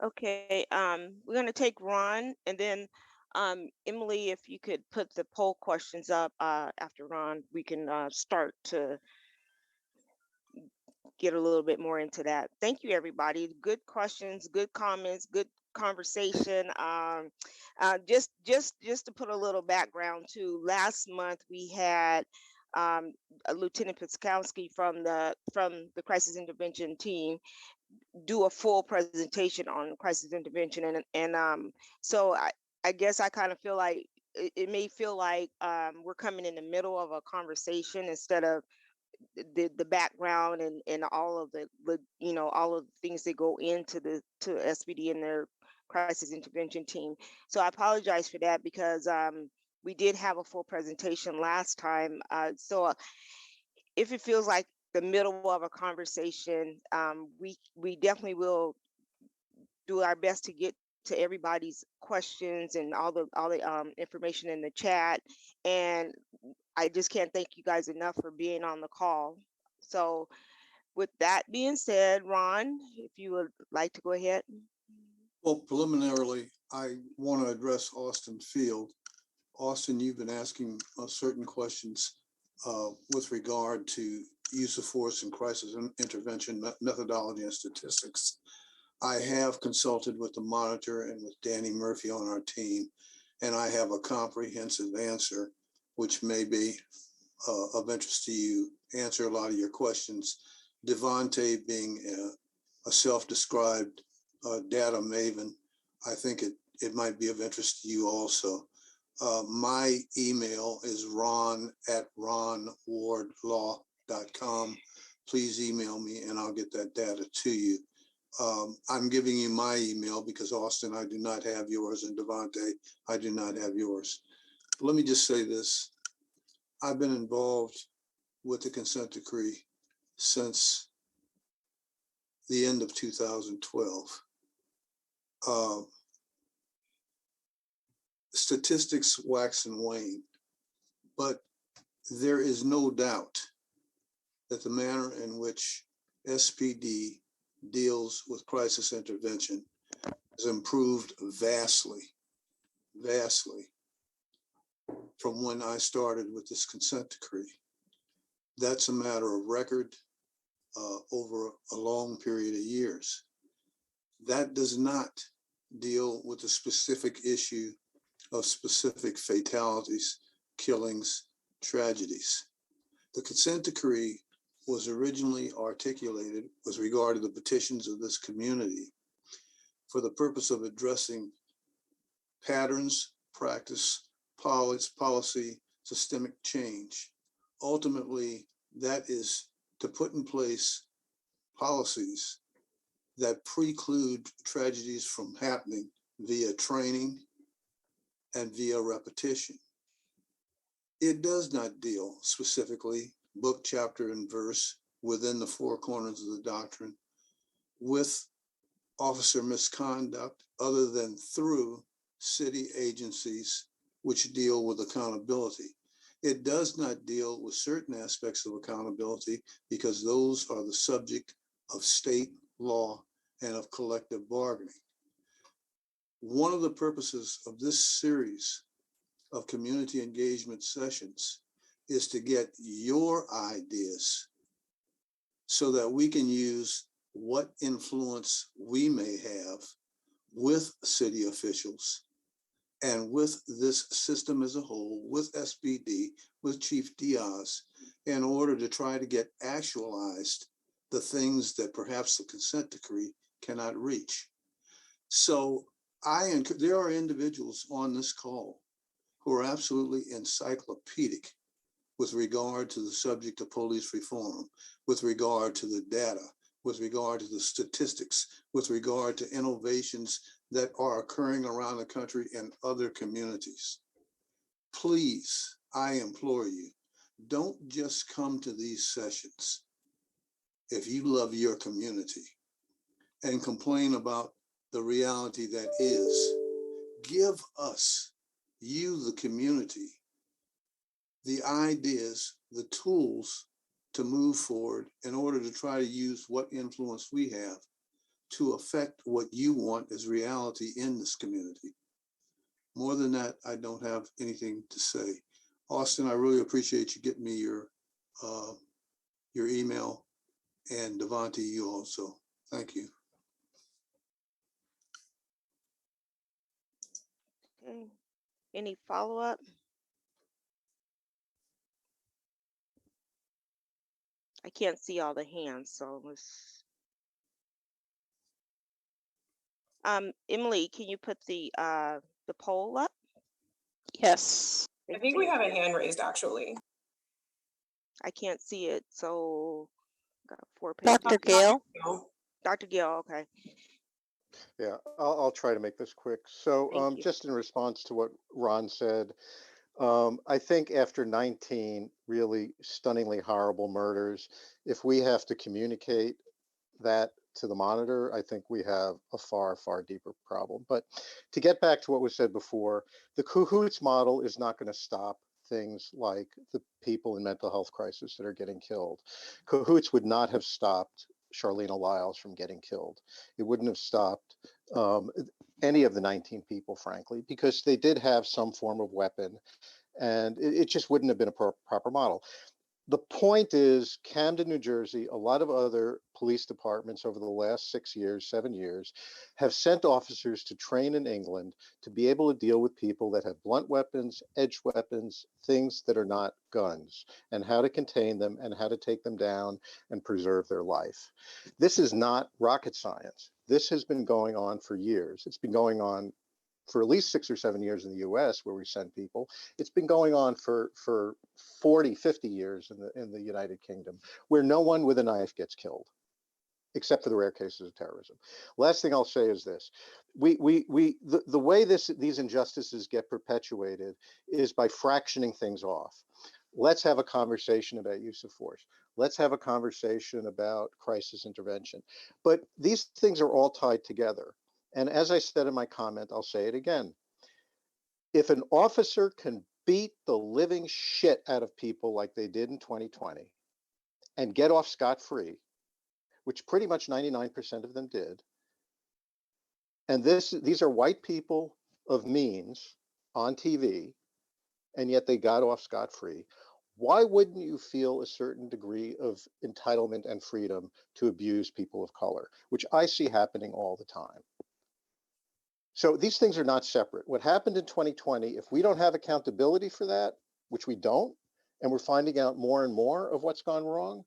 Okay, we're gonna take Ron, and then Emily, if you could put the poll questions up after Ron, we can start to get a little bit more into that. Thank you, everybody. Good questions, good comments, good conversation. Just to put a little background too. Last month we had Lieutenant Piskowski from the crisis intervention team do a full presentation on crisis intervention, and so I guess I kind of feel like it may feel like we're coming in the middle of a conversation instead of the background and all of the all of the things that go into to SPD and their crisis intervention team. So I apologize for that because we did have a full presentation last time. So if it feels like the middle of a conversation, we definitely will do our best to get to everybody's questions and all the information in the chat. And I just can't thank you guys enough for being on the call. So with that being said, Ron, if you would like to go ahead. Well, preliminarily, I want to address Austin Field. Austin, you've been asking certain questions with regard to use of force and crisis intervention methodology and statistics. I have consulted with the monitor and with Danny Murphy on our team, and I have a comprehensive answer, which may be of interest to you, answer a lot of your questions. Devontae being a self-described data maven, I think it might be of interest to you also. My email is ron@ronwardlaw.com. Please email me and I'll get that data to you. I'm giving you my email because Austin, I do not have yours, and Devontae, I do not have yours. Let me just say this. I've been involved with the consent decree since the end of 2012. Statistics wax and wane, but there is no doubt that the manner in which SPD deals with crisis intervention has improved vastly from when I started with this consent decree. That's a matter of record over a long period of years. That does not deal with the specific issue of specific fatalities, killings, tragedies. The consent decree was originally articulated with regard to the petitions of this community for the purpose of addressing patterns, practice, policy, systemic change. Ultimately, that is to put in place policies that preclude tragedies from happening via training and via repetition. It does not deal specifically, book, chapter, and verse within the four corners of the doctrine with officer misconduct other than through city agencies which deal with accountability. It does not deal with certain aspects of accountability because those are the subject of state law and of collective bargaining. One of the purposes of this series of community engagement sessions is to get your ideas so that we can use what influence we may have with city officials and with this system as a whole, with SPD, with Chief Diaz, in order to try to get actualized the things that perhaps the consent decree cannot reach. So there are individuals on this call who are absolutely encyclopedic with regard to the subject of police reform, with regard to the data, with regard to the statistics, with regard to innovations that are occurring around the country and other communities. Please, I implore you, don't just come to these sessions if you love your community and complain about the reality that is. Give us, you, the community, the ideas, the tools to move forward in order to try to use what influence we have to affect what you want as reality in this community. More than that, I don't have anything to say. Austin, I really appreciate you getting me your email, and Devontae, you also. Thank you. Okay. Any follow-up? I can't see all the hands, so let's. Emily, can you put the poll up? Yes. I Thank think we you. have a hand raised actually. I can't see it, so got 4 pages. Dr. Gale? Dr. Gill, okay. Yeah, I'll try to make this quick. So Thank you. just in response to what Ron said, I think after 19 really stunningly horrible murders, if we have to communicate that to the monitor, I think we have a far, far deeper problem. But to get back to what was said before, the cahoots model is not going to stop things like the people in mental health crisis that are getting killed. Cahoots would not have stopped Charlene Lyles from getting killed. It wouldn't have stopped any of the 19 people, frankly, because they did have some form of weapon, and it just wouldn't have been a proper model. The point is, Camden, New Jersey, a lot of other police departments over the last 6 years, 7 years, have sent officers to train in England to be able to deal with people that have blunt weapons, edged weapons, things that are not guns, and how to contain them and how to take them down and preserve their life. This is not rocket science. This has been going on for years. It's been going on for at least 6 or 7 years in the US, where we send people. It's been going on for 40, 50 years in the United Kingdom, where no one with a knife gets killed, except for the rare cases of terrorism. Last thing I'll say is this. The way these injustices get perpetuated is by fractioning things off. Let's have a conversation about use of force. Let's have a conversation about crisis intervention. But these things are all tied together. And as I said in my comment, I'll say it again. If an officer can beat the living shit out of people like they did in 2020 and get off scot-free, which pretty much 99% of them did, and these are white people of means on TV, and yet they got off scot-free, why wouldn't you feel a certain degree of entitlement and freedom to abuse people of color, which I see happening all the time? So these things are not separate. What happened in 2020, if we don't have accountability for that, which we don't, and we're finding out more and more of what's gone wrong,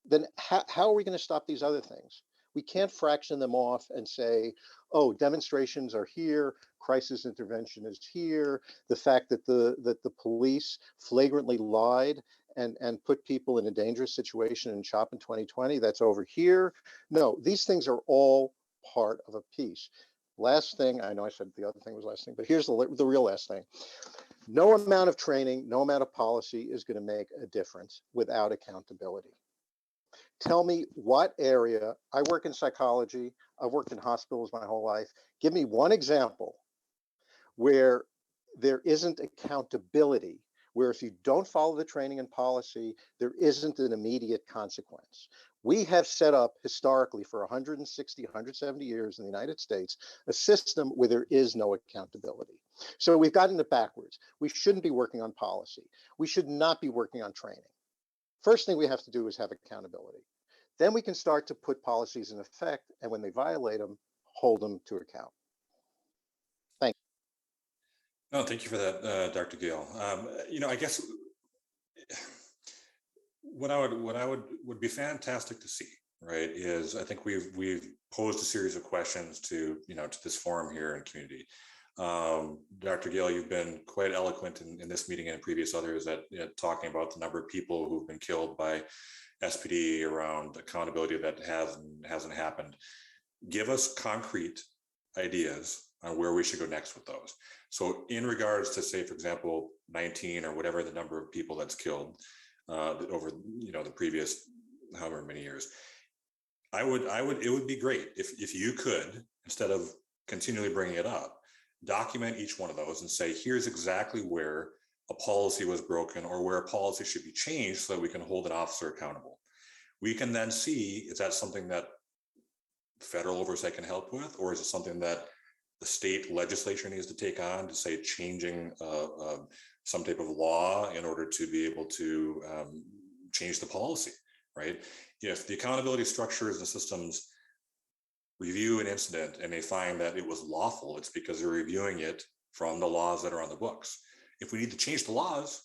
then how are we going to stop these other things? We can't fraction them off and say, oh, demonstrations are here, crisis intervention is here, the fact that the police flagrantly lied and put people in a dangerous situation in CHOP in 2020, that's over here. No, these things are all part of a piece. Last thing, I know I said the other thing was last thing, but here's the real last thing. No amount of training, no amount of policy is going to make a difference without accountability. Tell me what area. I work in psychology. I've worked in hospitals my whole life. Give me one example where there isn't accountability, where if you don't follow the training and policy, there isn't an immediate consequence. We have set up historically for 160, 170 years in the United States, a system where there is no accountability. So we've gotten it backwards. We shouldn't be working on policy. We should not be working on training. First thing we have to do is have accountability. Then we can start to put policies in effect, and when they violate them, hold them to account. Thank you. No, thank you for that, Dr. Gale. I guess what would be fantastic to see, right, is I think we've posed a series of questions to this forum here in community. Dr. Gale, you've been quite eloquent in this meeting and in previous others at talking about the number of people who've been killed by SPD, around accountability that hasn't happened. Give us concrete ideas on where we should go next with those. So in regards to, say, for example, 19 or whatever the number of people that's killed over the previous however many years, it would be great if you could, instead of continually bringing it up, document each one of those and say, here's exactly where a policy was broken or where a policy should be changed so that we can hold an officer accountable. We can then see, is that something that federal oversight can help with, or is it something that the state legislature needs to take on to, say, changing some type of law in order to be able to change the policy, right? If the accountability structures and systems review an incident and they find that it was lawful, it's because they're reviewing it from the laws that are on the books. If we need to change the laws,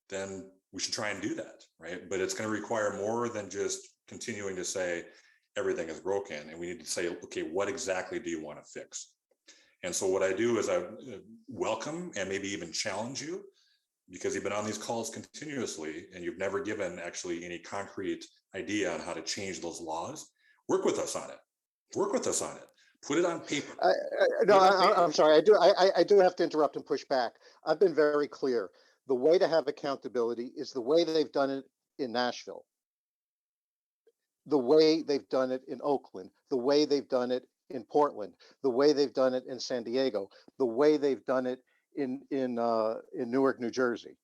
then we should try and do that, right? But it's going to require more than just continuing to say everything is broken, and we need to say, okay, what exactly do you want to fix? And so what I do is I welcome and maybe even challenge you, because you've been on these calls continuously and you've never given actually any concrete idea on how to change those laws. Work with us on it. Work with us on it. Put it on paper. I'm sorry. I do have to interrupt and push back. I've been very clear. The way to have accountability is the way they've done it in Nashville, the way they've done it in Oakland, the way they've done it in Portland, the way they've done it in San Diego, the way they've done it in Newark, New Jersey.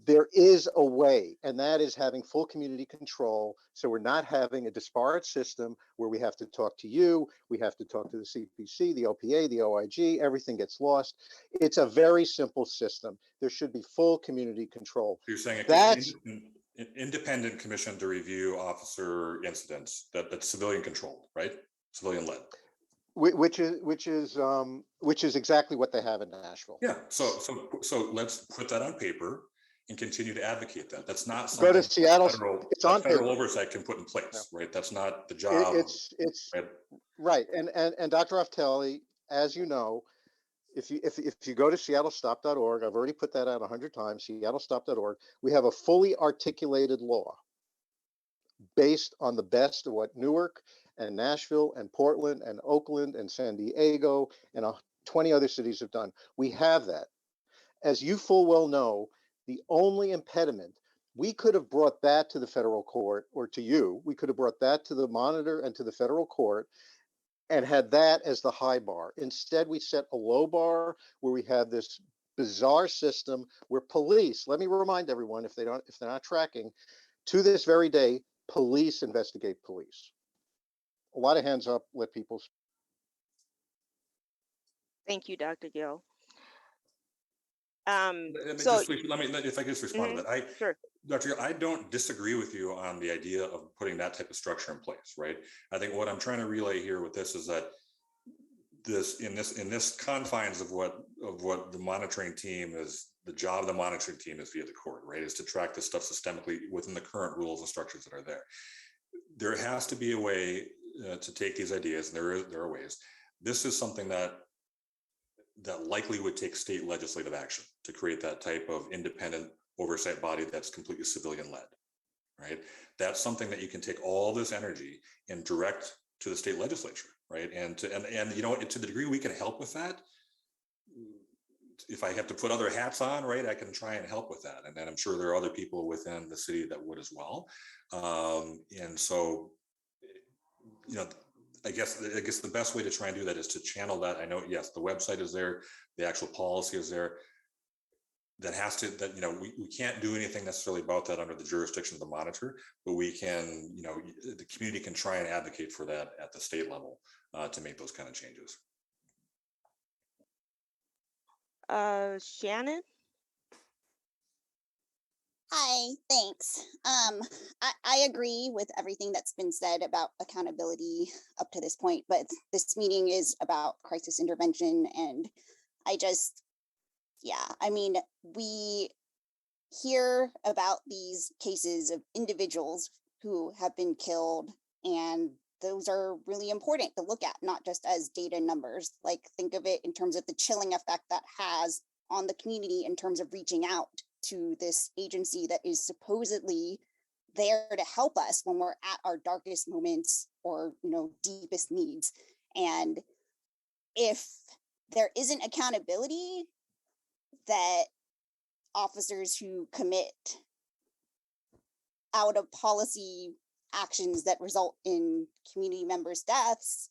There is a way, and that is having full community control. So we're not having a disparate system where we have to talk to you, we have to talk to the CPC, the OPA, the OIG, everything gets lost. It's a very simple system. There should be full community control. You're saying that's an independent commission to review officer incidents that's civilian controlled, right? Civilian led. Which is exactly what they have in Nashville. Yeah. So let's put that on paper and continue to advocate that. That's not go something to Seattle. It's on federal oversight can put in place, yeah. Right? That's not the job. It's right. And Dr. Aftelli, as you know, if you go to seattlestop.org, I've already put that out 100 times. Seattlestop.org. We have a fully articulated law based on the best of what Newark and Nashville and Portland and Oakland and San Diego and 20 other cities have done. We have that. As you full well know, the only impediment, we could have brought that to the federal court, or to you, we could have brought that to the monitor and to the federal court and had that as the high bar. Instead, we set a low bar where we have this bizarre system where police, let me remind everyone, if they're not tracking, to this very day, police investigate police. A lot of hands up, let people speak. Thank you, Dr. Gill. Let me, if I could just respond to that. Sure. Dr. Gill, I don't disagree with you on the idea of putting that type of structure in place, right? I think what I'm trying to relay here with this is that in this confines of what the monitoring team is, the job of the monitoring team is via the court, right? Is to track this stuff systemically within the current rules and structures that are there. There has to be a way to take these ideas, and there are ways. This is something that likely would take state legislative action to create that type of independent oversight body that's completely civilian led, right? That's something that you can take all this energy and direct to the state legislature, right? And to the degree we can help with that, if I have to put other hats on, right, I can try and help with that. And then I'm sure there are other people within the city that would as well. And so, I guess the best way to try and do that is to channel that. I know, yes, the website is there, the actual policy is there. That has to, that, you know, we can't do anything necessarily about that under the jurisdiction of the monitor, but we can, you know, the community can try and advocate for that at the state level to make those kind of changes. Shannon? Hi, thanks. I agree with everything that's been said about accountability up to this point, but this meeting is about crisis intervention. And I just, yeah, I mean, we hear about these cases of individuals who have been killed, and those are really important to look at, not just as data numbers. Like, think of it in terms of the chilling effect that has on the community in terms of reaching out to this agency that is supposedly there to help us when we're at our darkest moments or, you know, deepest needs. And if there isn't accountability, that officers who commit out of policy actions that result in community members' deaths,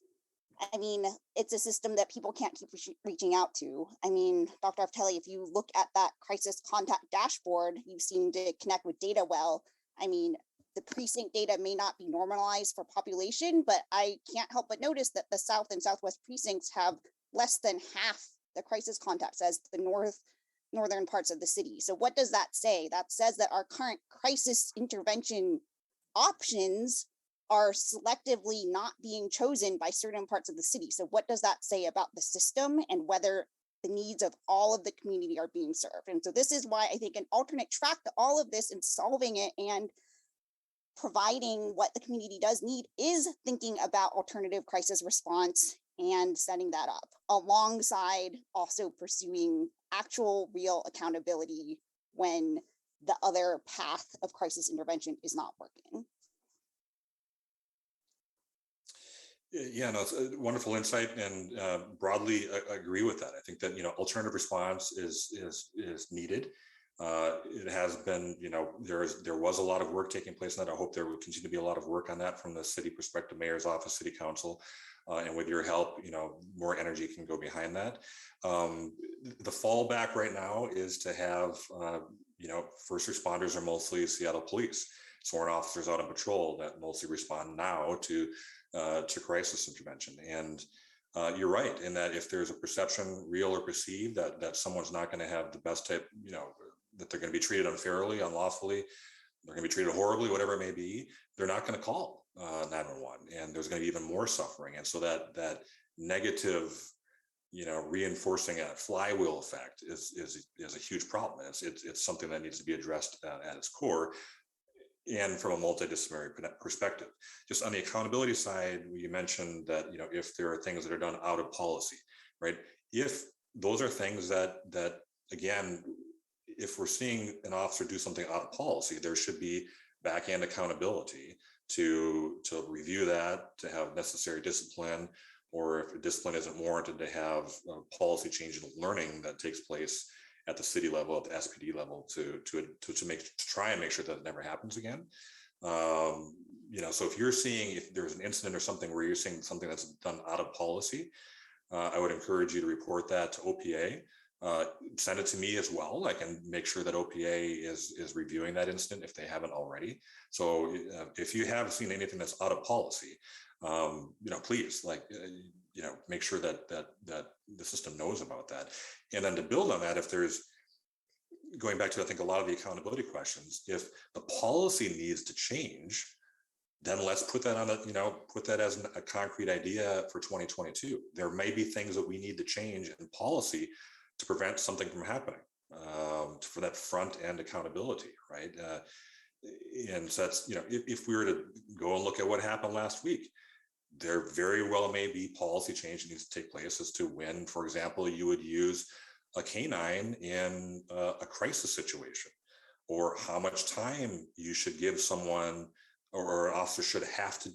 I mean, it's a system that people can't keep reaching out to. I mean, Dr. Afteli, if you look at that crisis contact dashboard, you seem to connect with data well. I mean, the precinct data may not be normalized for population, but I can't help but notice that the South and Southwest precincts have less than half the crisis contacts as the northern parts of the city. So what does that say? That says that our current crisis intervention options are selectively not being chosen by certain parts of the city. So what does that say about the system and whether the needs of all of the community are being served? And so this is why I think an alternate track to all of this and solving it and providing what the community does need is thinking about alternative crisis response and setting that up alongside also pursuing actual real accountability when the other path of crisis intervention is not working. Yeah, no, it's a wonderful insight, and broadly agree with that. I think that, you know, alternative response is needed. It has been, you know, there was a lot of work taking place on that. I hope there will continue to be a lot of work on that from the city perspective, mayor's office, city council, and with your help, you know, more energy can go behind that. The fallback right now is to have, you know, first responders are mostly Seattle police, sworn officers out on patrol that mostly respond now to crisis intervention. And you're right in that if there's a perception, real or perceived, that someone's not going to have the best type, you know, that they're going to be treated unfairly, unlawfully, they're going to be treated horribly, whatever it may be, they're not going to call 911, and there's going to be even more suffering. And so that negative, you know, reinforcing a flywheel effect is a huge problem. It's something that needs to be addressed at its core, and from a multidisciplinary perspective. Just on the accountability side, you mentioned that, you know, if there are things that are done out of policy, right? If those are things that again, if we're seeing an officer do something out of policy, there should be back-end accountability to review that, to have necessary discipline, or if discipline isn't warranted, to have policy change and learning that takes place at the city level, at the SPD level, to try and make sure that it never happens again. You know, so if you're seeing, if there's an incident or something where you're seeing something that's done out of policy, I would encourage you to report that to OPA. Send it to me as well. I can make sure that OPA is reviewing that incident if they haven't already. So if you have seen anything that's out of policy, you know, please, like, you know, make sure that the system knows about that. And then to build on that, if there's, going back to, I think, a lot of the accountability questions, if the policy needs to change, then let's put that on a, you know, put that as a concrete idea for 2022. There may be things that we need to change in policy to prevent something from happening, for that front end accountability, right? And so that's, you know, if we were to go and look at what happened last week, there very well may be policy change that needs to take place as to when, for example, you would use a canine in a crisis situation, or how much time you should give someone, or an officer should have to,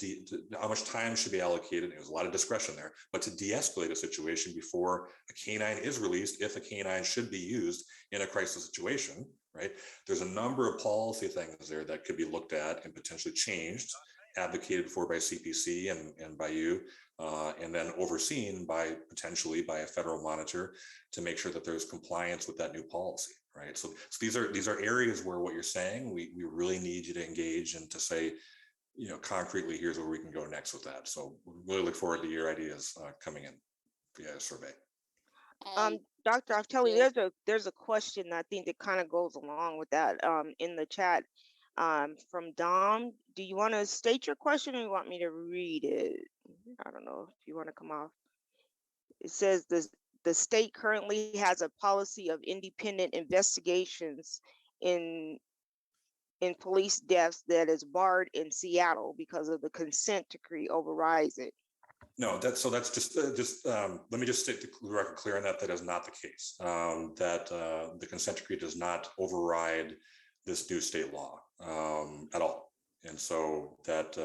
how much time should be allocated. There's a lot of discretion there, but to de-escalate a situation before a canine is released, if a canine should be used in a crisis situation, right? There's a number of policy things there that could be looked at and potentially changed advocated for by CPC and by you, and then overseen potentially by a federal monitor to make sure that there's compliance with that new policy, right? So these are areas where what you're saying, we really need you to engage and to say, concretely, here's where we can go next with that. So we really look forward to your ideas coming in via a survey. Dr. Aftali, there's a question I think that kind of goes along with that in the chat from Dom. Do you want to state your question or you want me to read it? I don't know if you want to come off. It says the state currently has a policy of independent investigations in police deaths that is barred in Seattle because of the consent decree overrides it. No, that's just let me just state the record clear on that. That is not the case. That the consent decree does not override this new state law at all. And so that,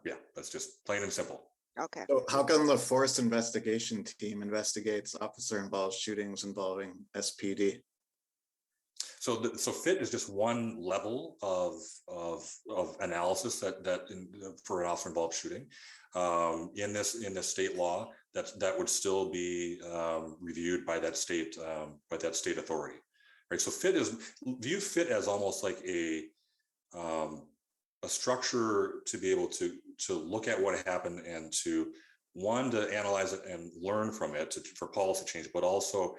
yeah, that's just plain and simple. Okay. So how come the force investigation team investigates officer-involved shootings involving SPD? So FIT is just one level of analysis for an officer involved shooting. In this state law, that would still be reviewed by that state authority, right? So view FIT as almost like a structure to be able to look at what happened and to analyze it and learn from it for policy change, but also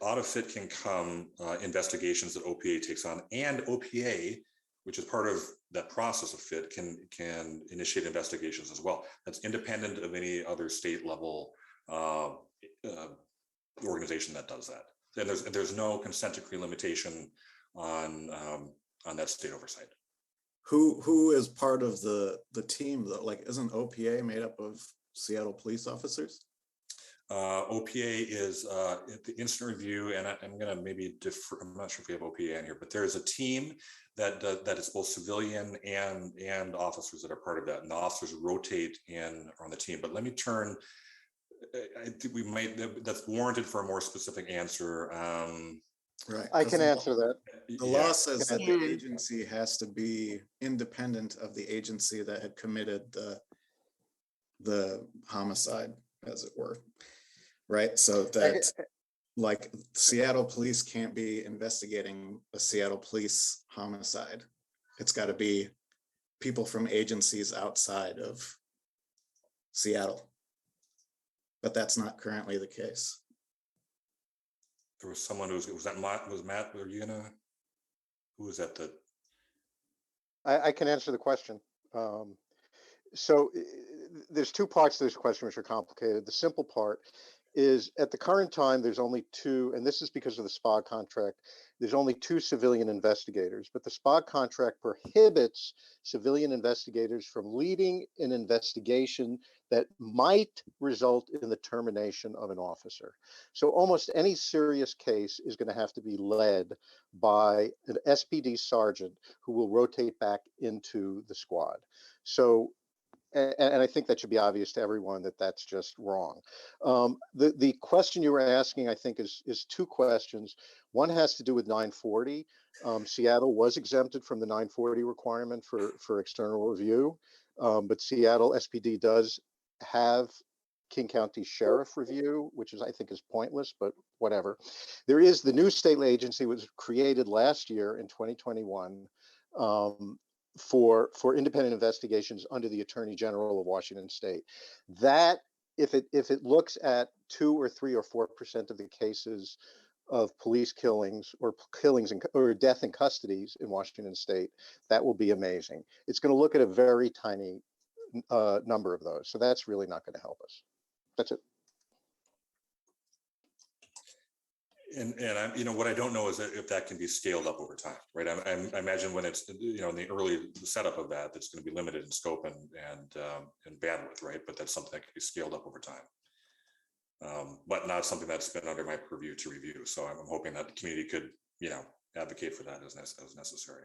out of FIT can come investigations that OPA takes on, and OPA, which is part of that process of FIT, can initiate investigations as well. That's independent of any other state level organization that does that. And there's no consent decree limitation on that state oversight. Who is part of the team though? Like, isn't OPA made up of Seattle police officers? OPA is the instant review, and I'm going to maybe differ. I'm not sure if we have OPA in here, but there is a team that is both civilian and officers that are part of that, and the officers rotate in on the team. But let me turn. I think that's warranted for a more specific answer. Right. I can answer that. The law says that the agency has to be independent of the agency that had committed the homicide, as it were. Right. So that, like, Seattle police can't be investigating a Seattle police homicide. It's got to be people from agencies outside of Seattle. But that's not currently the case. There was someone was Matt, were you gonna, who was that? I can answer the question. So there's two parts to this question which are complicated. The simple part is, at the current time, there's only two, and this is because of the SPA contract, there's only two civilian investigators, but the SPA contract prohibits civilian investigators from leading an investigation that might result in the termination of an officer. So almost any serious case is going to have to be led by an SPD sergeant who will rotate back into the squad. So, and I think that should be obvious to everyone that that's just wrong. The question you were asking, I think, is two questions. One has to do with 940. Seattle was exempted from the 940 requirement for external review, but Seattle SPD does have King County Sheriff review, which I think is pointless, but whatever. There is the new state agency was created last year in 2021. For independent investigations under the Attorney General of Washington State. That, if it looks at 2 or 3 or 4% of the cases of police killings or death in custodies in Washington State, that will be amazing. It's going to look at a very tiny number of those. So that's really not going to help us. That's it. And what I don't know is if that can be scaled up over time, right? I imagine when it's in the early setup of that's going to be limited in scope and bandwidth, right? But that's something that can be scaled up over time, but not something that's been under my purview to review. So I'm hoping that the community could advocate for that as necessary.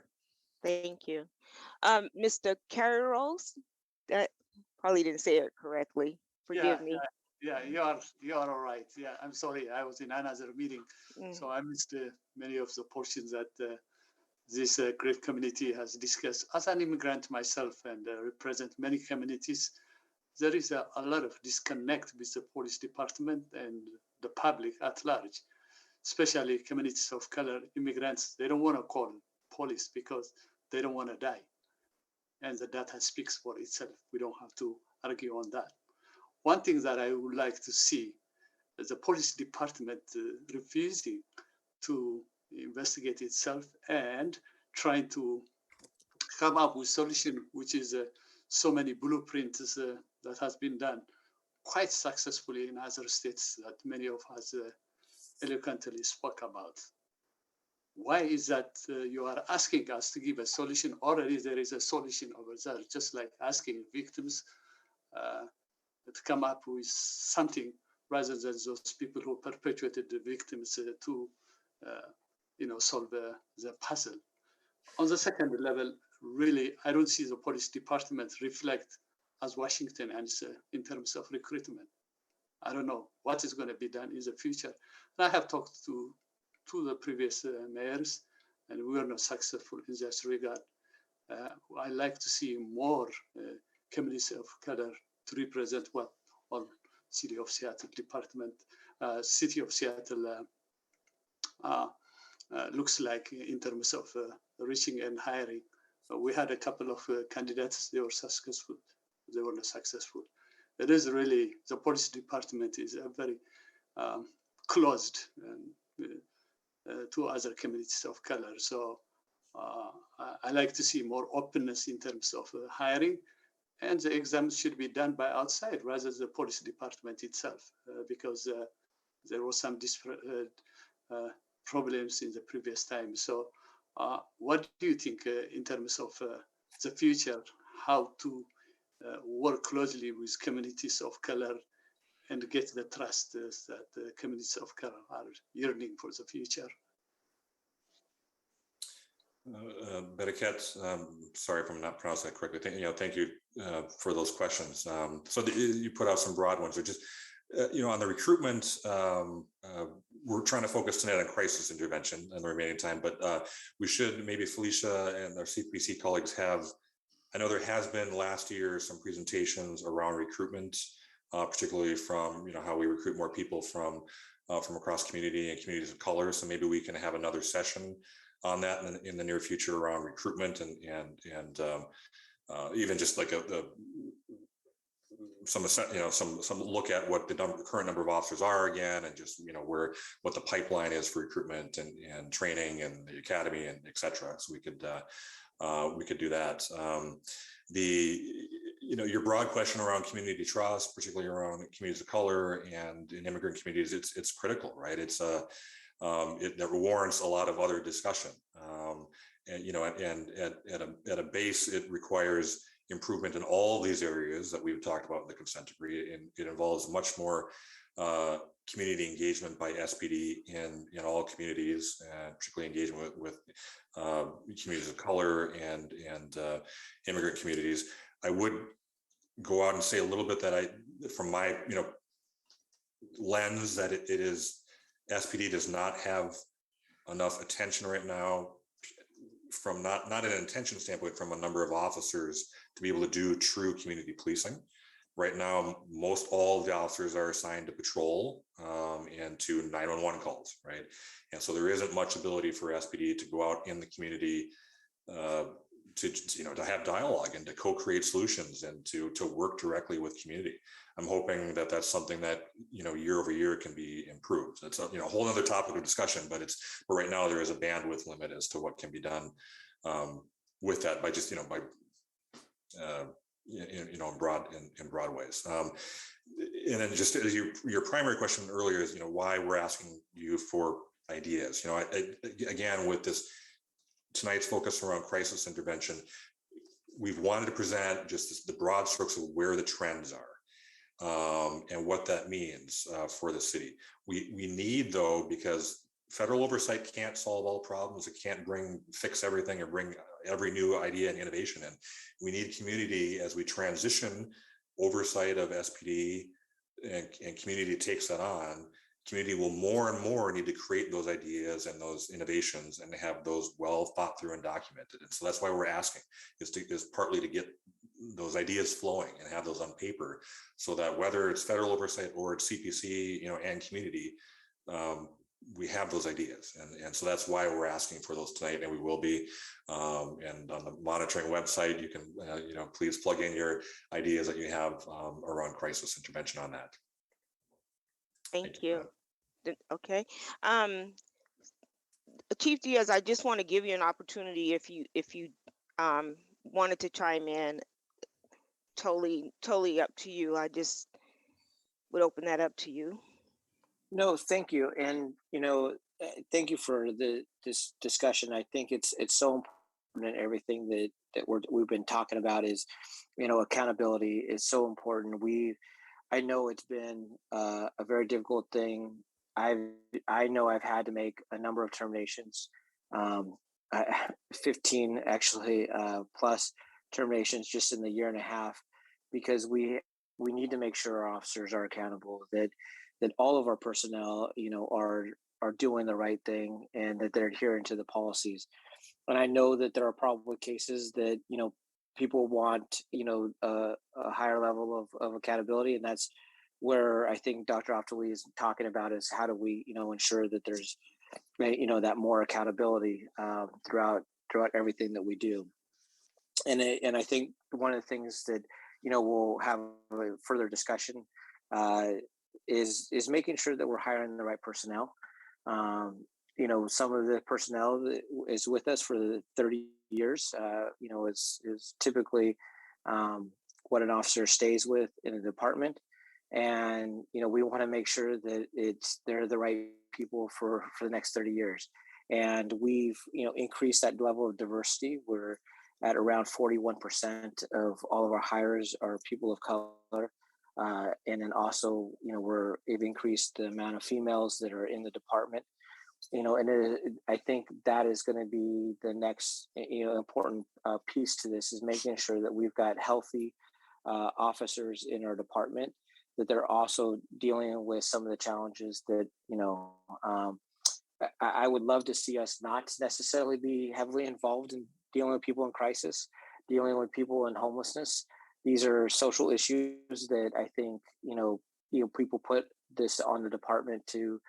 Thank you, Mr. Carroll. That probably didn't say it correctly. Forgive me. Yeah, you are all right. Yeah, I'm sorry. I was in another meeting, so I missed many of the portions that this great community has discussed. As an immigrant myself and represent many communities, there is a lot of disconnect with the police department and the public at large, especially communities of color, immigrants. They don't want to call police because they don't want to die. And the data speaks for itself. We don't have to argue on that. One thing that I would like to see is the police department refusing to investigate itself and trying to come up with solution, which is so many blueprints that has been done quite successfully in other states that many of us eloquently spoke about. Why is that you are asking us to give a solution? Already there is a solution over there, just like asking victims to come up with something rather than those people who perpetuated the victims to solve the puzzle. On the second level, really, I don't see the police department reflect as Washington and in terms of recruitment. I don't know what is going to be done in the future. And I have talked to the previous mayors, and we were not successful in this regard. I like to see more communities of color to represent what all City of Seattle department, City of Seattle looks like in terms of reaching and hiring. We had a couple of candidates, they were successful, they were not successful. It is really, the police department is a very closed to other communities of color. So I like to see more openness in terms of hiring, and the exams should be done by outside rather than the police department itself, because there was some problems in the previous time. So what do you think in terms of the future, how to work closely with communities of color and get the trust that the communities of color are yearning for the future? Bereket, sorry if I'm not pronouncing that correctly. Thank you for those questions. So you put out some broad ones. Or just on the recruitment, we're trying to focus tonight on crisis intervention in the remaining time, but we should maybe Felicia and our CPC colleagues have. I know there has been last year some presentations around recruitment, particularly from how we recruit more people from across community and communities of color. So maybe we can have another session on that in the near future around recruitment and even just like some look at what the current number of officers are again, and just what the pipeline is for recruitment and training and the academy and et cetera. So we could do that. Your broad question around community trust, particularly around communities of color and in immigrant communities, it's critical, right? It warrants a lot of other discussion, and at a base, it requires improvement in all these areas that we've talked about in the consent decree, and it involves much more community engagement by SPD in all communities, and particularly engagement with communities of color and immigrant communities. I would go out and say a little bit that from my lens, that it is SPD does not have enough attention right now, from not an intention standpoint, from a number of officers to be able to do true community policing. Right now, most all of the officers are assigned to patrol and to 911 calls, right? And so there isn't much ability for SPD to go out in the community to have dialogue and to co-create solutions and to work directly with community. I'm hoping that that's something that year over year can be improved. That's a whole other topic of discussion, but right now there is a bandwidth limit as to what can be done with that by just in broad ways. And then just as your primary question earlier is why we're asking you for ideas. Again, with this tonight's focus around crisis intervention, we've wanted to present just the broad strokes of where the trends are and what that means for the city. We need, though, because federal oversight can't solve all problems. It can't fix everything or bring every new idea and innovation in. We need community as we transition oversight of SPD and community takes that on. community will more and more need to create those ideas and those innovations and have those well thought through and documented. And so that's why we're asking is partly to get those flowing and have those on paper, so that whether it's federal oversight or it's CPC, and community, we have those ideas. And so that's why we're asking for those tonight, and we will be. And on the monitoring website, you can, please plug in your ideas that you have around crisis intervention on that. Thank you. Okay. Chief Diaz, I just want to give you an opportunity if you wanted to chime in. Totally up to you. I just would open that up to you. No, thank you. And, thank you for this discussion. I think it's so important, and everything that we've been talking about is, accountability is so important. I know it's been a very difficult thing. I know I've had to make a number of terminations, 15 actually plus terminations just in the year and a half, because we need to make sure our officers are accountable, that all of our personnel, are doing the right thing, and that they're adhering to the policies. And I know that there are probably cases that, people want, a higher level of accountability. And that's where I think Dr. Oftali is talking about, is how do we, ensure that there's, that more accountability throughout everything that we do. And I think one of the things that, we'll have a further discussion is making sure that we're hiring the right personnel. Some of the personnel that is with us for 30 years, is typically what an officer stays with in a department. And, we want to make sure that they're the right people for the next 30 years. And we've, increased that level of diversity. We're at around 41% of all of our hires are people of color. And then also, we've increased the amount of females that are in the department. I think that is going to be the next, important piece to this, is making sure that we've got healthy officers in our department, that they're also dealing with some of the challenges that, I would love to see us not necessarily be heavily involved in dealing with people in crisis, dealing with people in homelessness. These are social issues that I think, people put this on the department to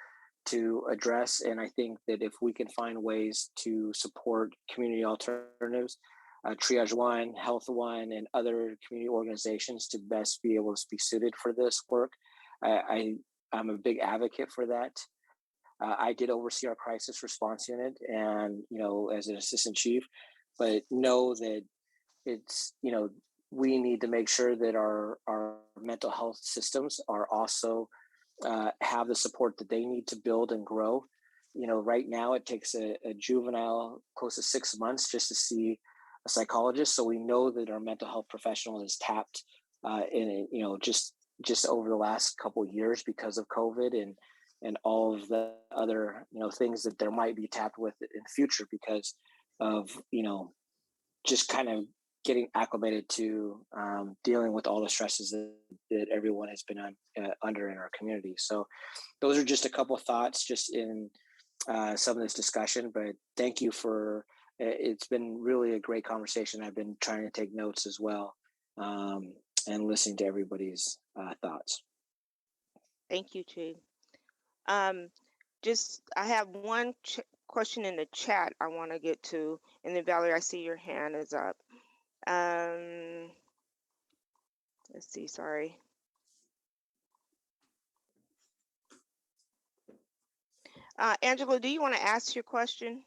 address. And I think that if we can find ways to support community alternatives, Triage One, Health One, and other community organizations to best be able to be suited for this work, I'm a big advocate for that. I did oversee our crisis response unit, and as an assistant chief, but know that it's we need to make sure that our mental health systems are also have the support that they need to build and grow. Right now it takes a juvenile close to 6 months just to see a psychologist. So we know that our mental health professional is tapped in just over the last couple of years because of COVID and all of the other things that there might be tapped with in the future because of just kind of getting acclimated to dealing with all the stresses that everyone has been under in our community. So those are just a couple of thoughts just in some of this discussion, but thank you for, it's been really a great conversation. I've been trying to take notes as well and listening to everybody's thoughts. Thank you, Chief. I have one question in the chat I want to get to, and then Valerie, I see your hand is up. Let's see, sorry. Angela, do you want to ask your question?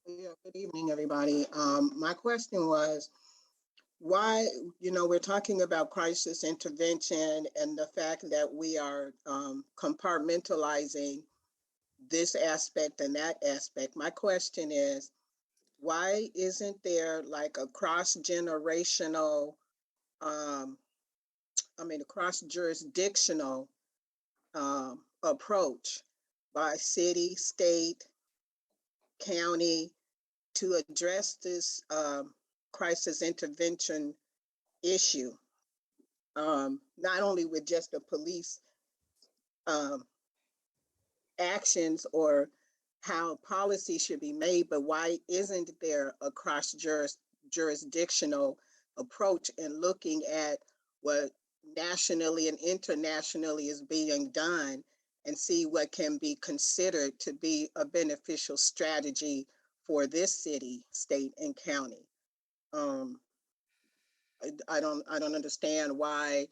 Yeah, good evening, everybody. My question was, why, we're talking about crisis intervention and the fact that we are compartmentalizing this aspect and that aspect. My question is, why isn't there like a cross-generational, a cross-jurisdictional approach by city, state, county to address this crisis intervention issue? not only with just the police actions or how policy should be made, but why isn't there a jurisdictional approach in looking at what nationally and internationally is being done and see what can be considered to be a beneficial strategy for this city, state, and county? I don't understand why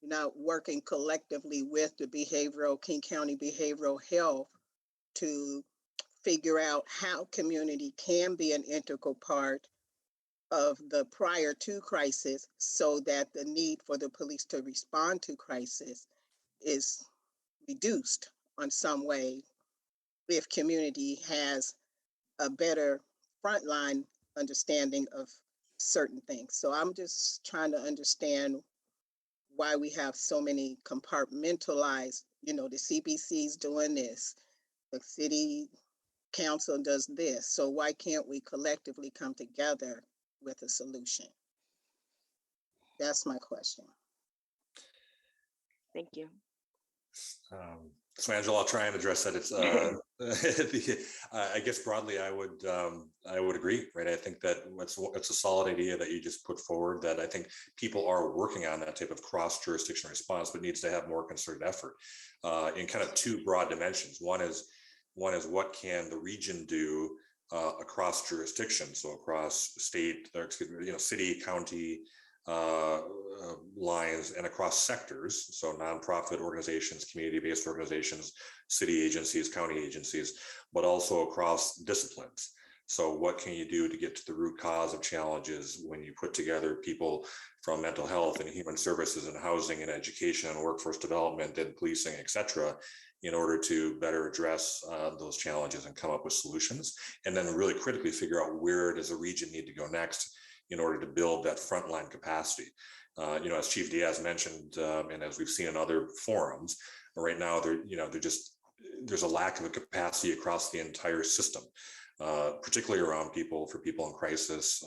you're not working collectively with the King County Behavioral Health to figure out how community can be an integral part of the prior to crisis, so that the need for the police to respond to crisis is reduced on some way if community has a better frontline understanding of certain things. So I'm just trying to understand why we have so many compartmentalized, the CPC's doing this, the city council does this. So why can't we collectively come together with a solution? That's my question. Thank you. So Angela, I'll try and address that. It's I guess broadly, I would agree, right? I think that it's a solid idea that you just put forward, that I think people are working on that type of cross-jurisdiction response, but needs to have more concerted effort in kind of two broad dimensions. One is what can the region do across jurisdictions, so across state, or city, county lines, and across sectors, so nonprofit organizations, community-based organizations, city agencies, county agencies, but also across disciplines. So what can you do to get to the root cause of challenges when you put together people from mental health and human services and housing and education and workforce development and policing, et cetera, in order to better address those challenges and come up with solutions, and then really critically figure out where does a region need to go next in order to build that frontline capacity. As Chief Diaz mentioned, and as we've seen in other forums, right now there's a lack of a capacity across the entire system, particularly around people in crisis,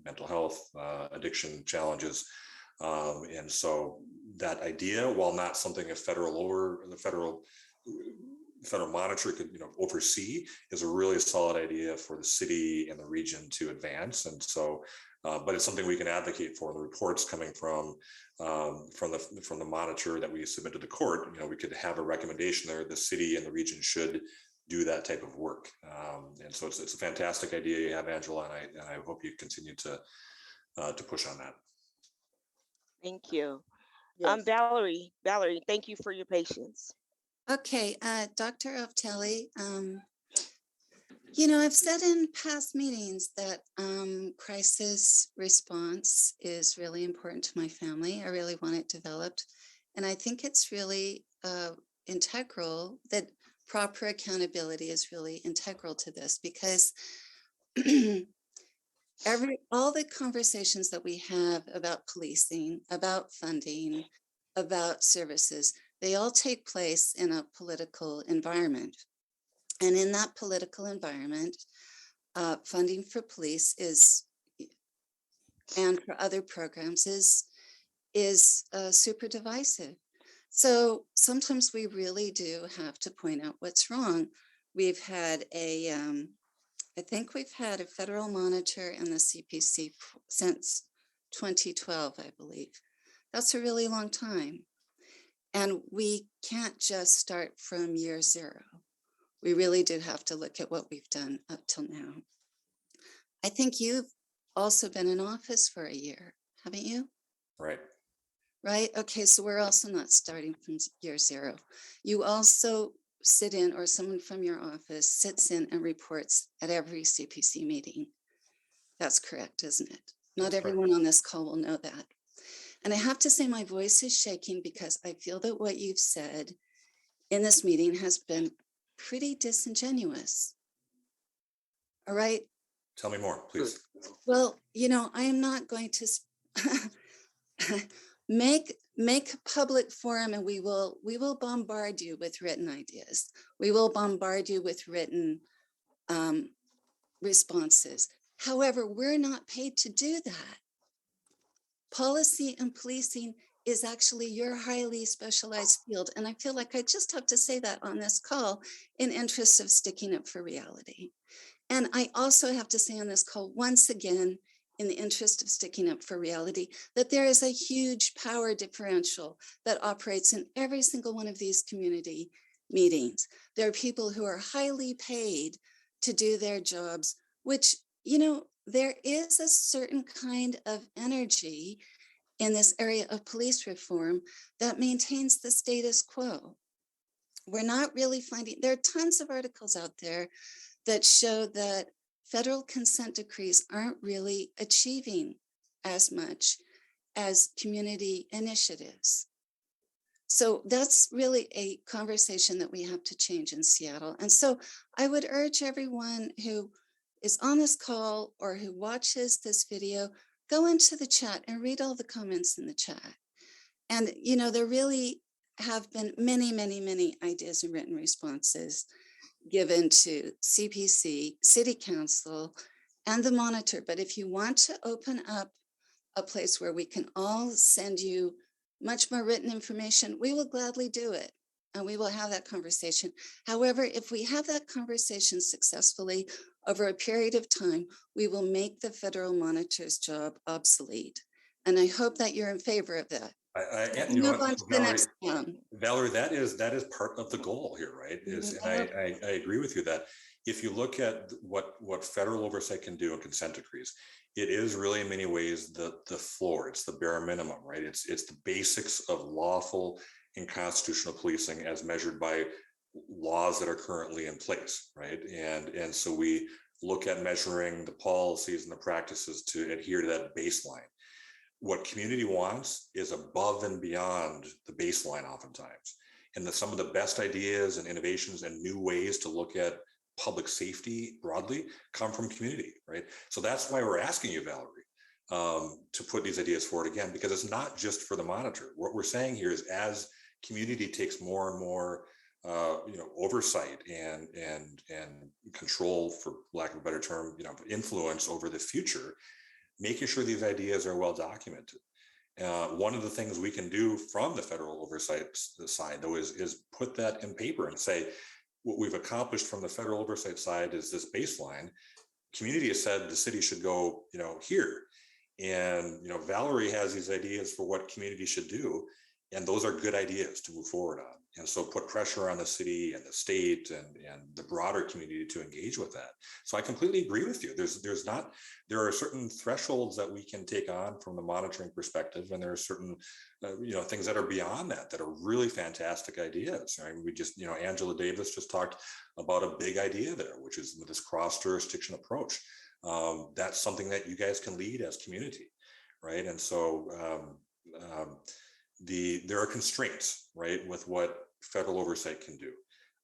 mental health, addiction challenges. And so that idea, while not something the federal monitor could oversee, is a really solid idea for the city and the region to advance. And so but it's something we can advocate for. The reports coming from the monitor that we submit to the court, we could have a recommendation there. The city and the region should do that type of work. And so it's a fantastic idea you have, Angela, and I hope you continue to push on that. Thank you. Yes. Valerie, thank you for your patience. Okay, Dr. Ofteli, I've said in past meetings that crisis response is really important to my family. I really want it developed. And I think it's really integral, that proper accountability is really integral to this, because all the conversations that we have about policing, about funding, about services, they all take place in a political environment. And in that political environment, funding for police and for other programs is super divisive. So sometimes we really do have to point out what's wrong. We've had I think we've had a federal monitor in the CPC since 2012, I believe. That's a really long time. And we can't just start from year zero. We really do have to look at what we've done up till now. I think you've also been in office for a year, haven't you? Right. Right. Okay. So we're also not starting from year zero. You also sit in, or someone from your office sits in and reports at every CPC meeting. That's correct, isn't it? Not everyone on this call will know that. And I have to say my voice is shaking because I feel that what you've said in this meeting has been pretty disingenuous. All right. Tell me more, please. Well, I am not going to make a public forum, and we will bombard you with written ideas. We will bombard you with written responses. However, we're not paid to do that. Policy and policing is actually your highly specialized field. And I feel like I just have to say that on this call in interest of sticking up for reality. And I also have to say on this call, once again, in the interest of sticking up for reality, that there is a huge power differential that operates in every single one of these community meetings. There are people who are highly paid to do their jobs, which, you know, there is a certain kind of energy in this area of police reform that maintains the status quo. We're not really finding, there are tons of articles out there that show that federal consent decrees aren't really achieving as much as community initiatives. So that's really a conversation that we have to change in Seattle. And so I would urge everyone who is on this call or who watches this video, go into the chat and read all the comments in the chat. And, you know, there really have been many, many, many ideas and written responses given to CPC, City Council, and the monitor. But if you want to open up a place where we can all send you much more written information, we will gladly do it. And we will have that conversation. However, if we have that conversation successfully over a period of time, we will make the federal monitor's job obsolete. And I hope that you're in favor of that. You know Move on to the next one. Valerie, that is part of the goal here, right? I agree with you that if you look at what federal oversight can do in consent decrees, it is really in many ways the floor. It's the bare minimum, right? It's the basics of lawful and constitutional policing as measured by laws that are currently in place, right? And so we look at measuring the policies and the practices to adhere to that baseline. What community wants is above and beyond the baseline oftentimes. And some of the best ideas and innovations and new ways to look at public safety broadly come from community, right? So that's why we're asking you, Valerie, to put these ideas forward again, because it's not just for the monitor. What we're saying here is as community takes more and more oversight and control, for lack of a better term, influence over the future, making sure these ideas are well documented. One of the things we can do from the federal oversight side, though, is put that in paper and say, what we've accomplished from the federal oversight side is this baseline. Community has said the city should go, here. And, Valerie has these ideas for what community should do. And those are good ideas to move forward on. And so put pressure on the city and the state and the broader community to engage with that. So I completely agree with you. There are certain thresholds that we can take on from the monitoring perspective. And there are certain, things that are beyond that are really fantastic ideas. I mean, we just, Angela Davis just talked about a big idea there, which is this cross jurisdiction approach. That's something that you guys can lead as community, right? And so, there are constraints, right, with what federal oversight can do.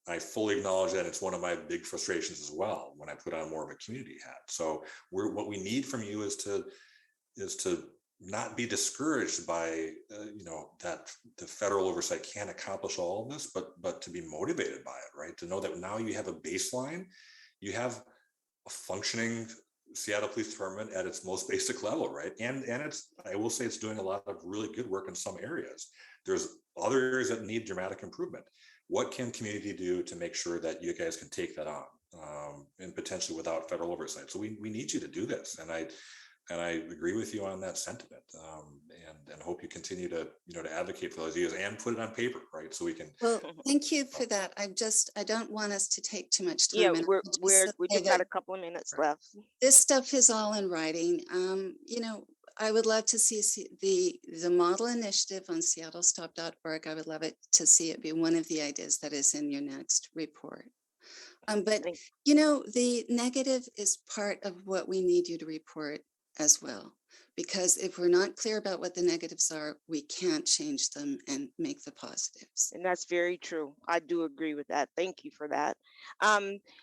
I fully acknowledge that. It's one of my big frustrations as well when I put on more of a community hat. So what we need from you is to not be discouraged by that the federal oversight can't accomplish all of this, but to be motivated by it, right? To know that now you have a baseline, you have a functioning Seattle Police Department at its most basic level, right? And I will say it's doing a lot of really good work in some areas. There's other areas that need dramatic improvement. What can community do to make sure that you guys can take that on, and potentially without federal oversight? So we need you to do this, and I agree with you on that sentiment, and hope you continue to advocate for those ideas and put it on paper, right? So we can. Well, thank you for that. I don't want us to take too much time. Yeah, and we just got a couple of minutes left. This stuff is all in writing. I would love to see the model initiative on seattlestop.org. I would love it to see it be one of the ideas that is in your next report. But the negative is part of what we need you to report as well, because if we're not clear about what the negatives are, we can't change them and make the positives. And that's very true. I do agree with that. Thank you for that.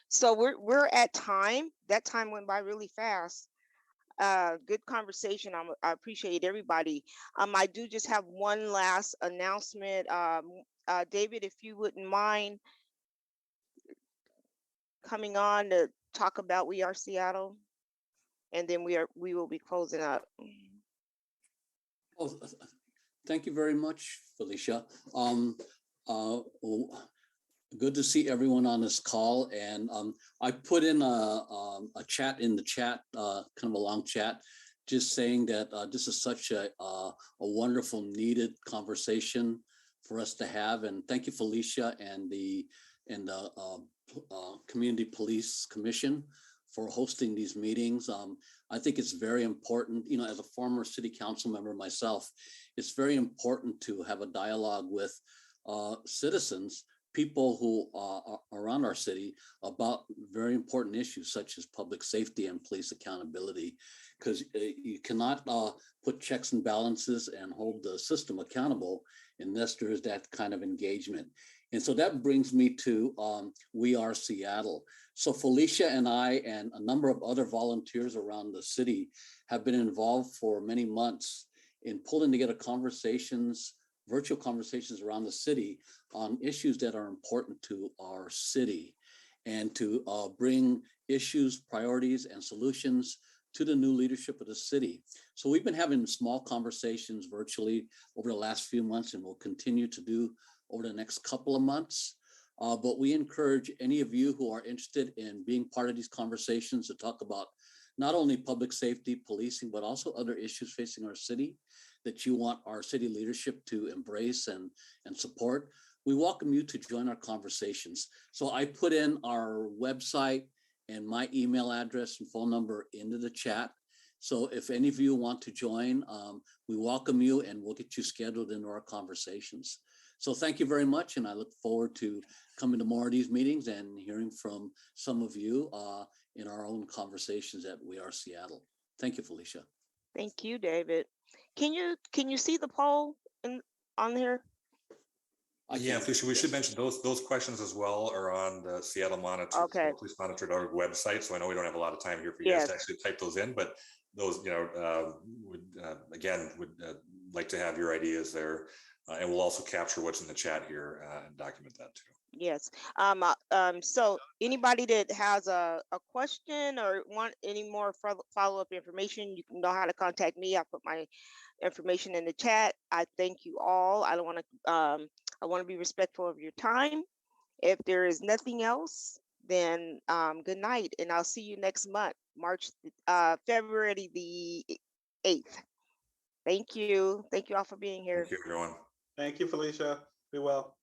So we're at time. That time went by really fast. Good conversation. I appreciate everybody. I do just have one last announcement. David, if you wouldn't mind coming on to talk about We Are Seattle, and then we will be closing up. Well, Thank you very much, Felicia. Good to see everyone on this call. And I put in a chat in the chat, kind of a long chat, just saying that this is such a wonderful, needed conversation for us to have. And thank you, Felicia, and the Community Police Commission for hosting these meetings. I think it's very important, you know, as a former city council member myself, it's very important to have a dialogue with citizens, people who are around our city, about very important issues such as public safety and police accountability, because you cannot put checks and balances and hold the system accountable unless there is that kind of engagement. And so that brings me to We Are Seattle. So Felicia and I and a number of other volunteers around the city have been involved for many months in pulling together conversations, virtual conversations around the city on issues that are important to our city, and to bring issues, priorities, and solutions to the new leadership of the city. So we've been having small conversations virtually over the last few months, and we'll continue to do over the next couple of months. But we encourage any of you who are interested in being part of these conversations to talk about not only public safety, policing, but also other issues facing our city that you want our city leadership to embrace and support. We welcome you to join our conversations. So I put in our website and my email address and phone number into the chat. So if any of you want to join, we welcome you, and we'll get you scheduled into our conversations. So thank you very much. And I look forward to coming to more of these meetings and hearing from some of you in our own conversations at We Are Seattle. Thank you, Felicia. Thank you, David. Can you see the poll on here? Yeah, Felicia, we should mention those questions as well are on the Seattle Monitor, Okay. policeMonitor.org website. So I know we don't have a lot of time here for you guys to actually type those in, but those, you know, would like to have your ideas there, and we'll also capture what's in the chat here and document that too. Yes. So anybody that has a question or want any more follow-up information, you know how to contact me. I put my information in the chat. I thank you all. I don't want to I want to be respectful of your time. If there is nothing else, then good night, and I'll see you next month, February the 8th. Thank you. Thank you all for being here. Thank you, everyone. Thank you, Felicia. Be well.